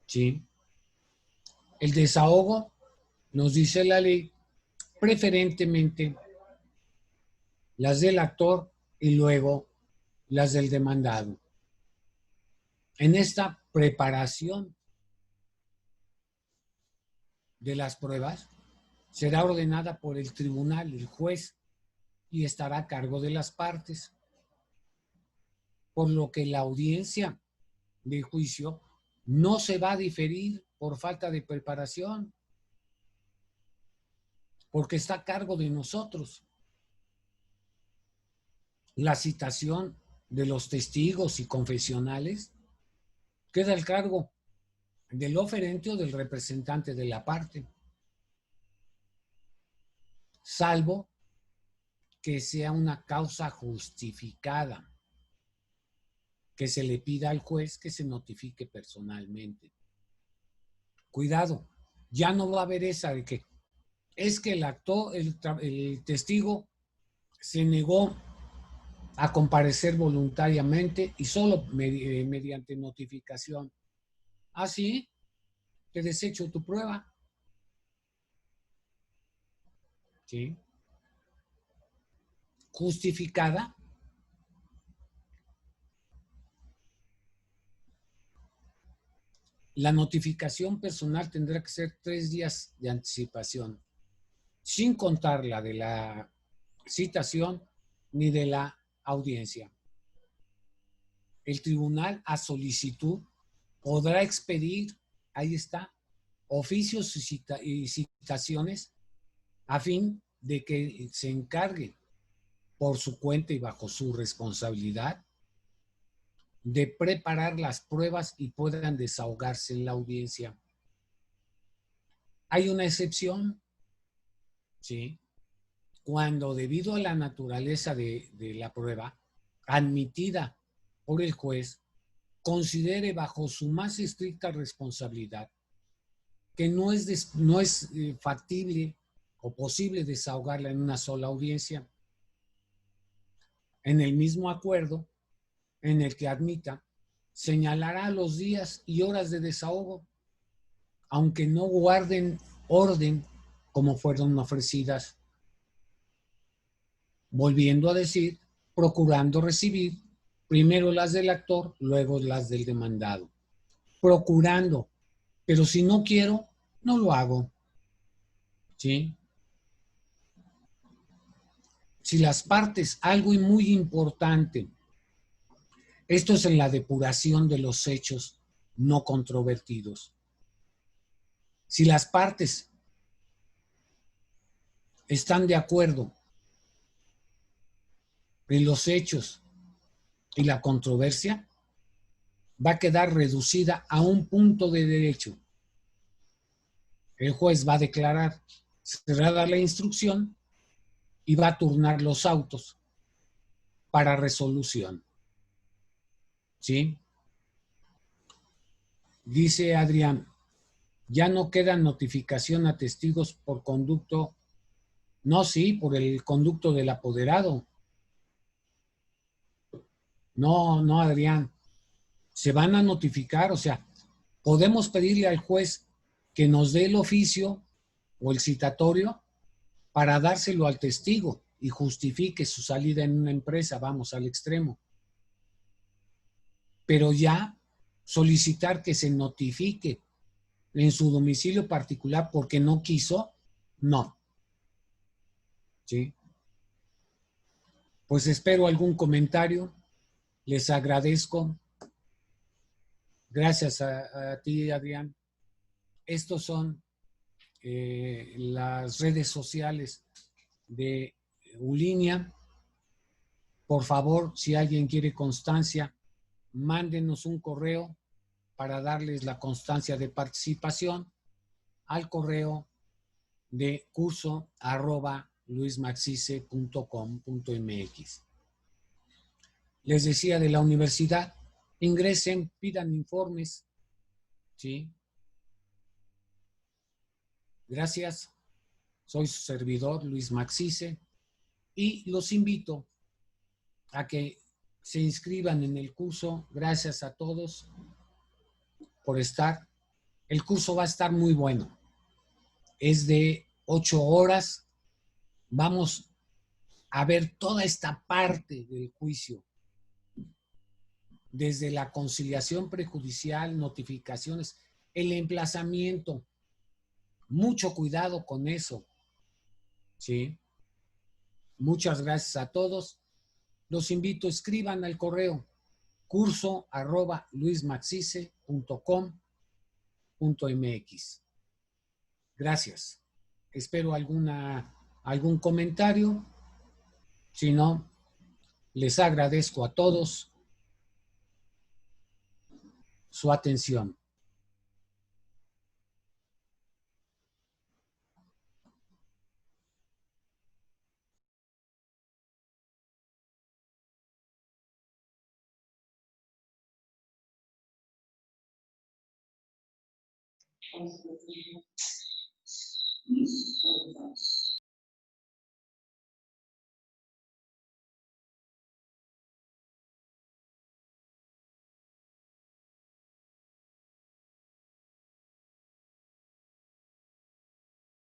¿Sí? El desahogo, nos dice la ley, preferentemente las del actor y luego las del demandado. En esta preparación de las pruebas será ordenada por el tribunal, el juez, y estará a cargo de las partes, por lo que la audiencia de juicio no se va a diferir por falta de preparación, porque está a cargo de nosotros. La citación de los testigos y confesionales queda al cargo del oferente o del representante de la parte, salvo que sea una causa justificada, que se le pida al juez que se notifique personalmente. Cuidado, ya no va a haber esa de que es que el testigo se negó a comparecer voluntariamente y solo mediante notificación. Así, te desecho tu prueba. ¿Sí? Justificada. La notificación personal tendrá que ser 3 días de anticipación, sin contar la de la citación ni de la audiencia. El tribunal, a solicitud, podrá expedir, ahí está, oficios y citaciones a fin de que se encargue por su cuenta y bajo su responsabilidad de preparar las pruebas y puedan desahogarse en la audiencia. Hay una excepción, ¿sí? Cuando debido a la naturaleza de la prueba admitida por el juez, considere bajo su más estricta responsabilidad que no es factible o posible desahogarla en una sola audiencia, en el mismo acuerdo en el que admita, señalará los días y horas de desahogo, aunque no guarden orden como fueron ofrecidas. Volviendo a decir, procurando recibir primero las del actor, luego las del demandado. Procurando, pero si no quiero, no lo hago. ¿Sí? Si las partes, algo muy importante, esto es en la depuración de los hechos no controvertidos. Si las partes están de acuerdo en los hechos y la controversia, va a quedar reducida a un punto de derecho. El juez va a declarar, se va a dar la instrucción y va a turnar los autos para resolución. ¿Sí? Dice Adrián, ya no queda notificación a testigos por conducto. No, sí, por el conducto del apoderado. No, Adrián. Se van a notificar, o sea, podemos pedirle al juez que nos dé el oficio o el citatorio para dárselo al testigo y justifique su salida en una empresa, vamos al extremo. Pero ya solicitar que se notifique en su domicilio particular porque no quiso, no. ¿Sí? Pues espero algún comentario. Les agradezco. Gracias a ti, Adrián. Estos son las redes sociales de Ulinea. Por favor, si alguien quiere constancia, mándenos un correo para darles la constancia de participación al correo de curso@luismaxice.com.mx. Les decía de la universidad, ingresen, pidan informes, ¿sí? Gracias, soy su servidor Luis Maxice y los invito a que se inscriban en el curso. Gracias a todos por estar. El curso va a estar muy bueno. Es de 8 horas. Vamos a ver toda esta parte del juicio, desde la conciliación prejudicial, notificaciones, el emplazamiento. Mucho cuidado con eso. ¿Sí? Muchas gracias a todos. Los invito, escriban al correo curso@luismaxice.com.mx. Gracias. Espero algún comentario. Si no, les agradezco a todos su atención.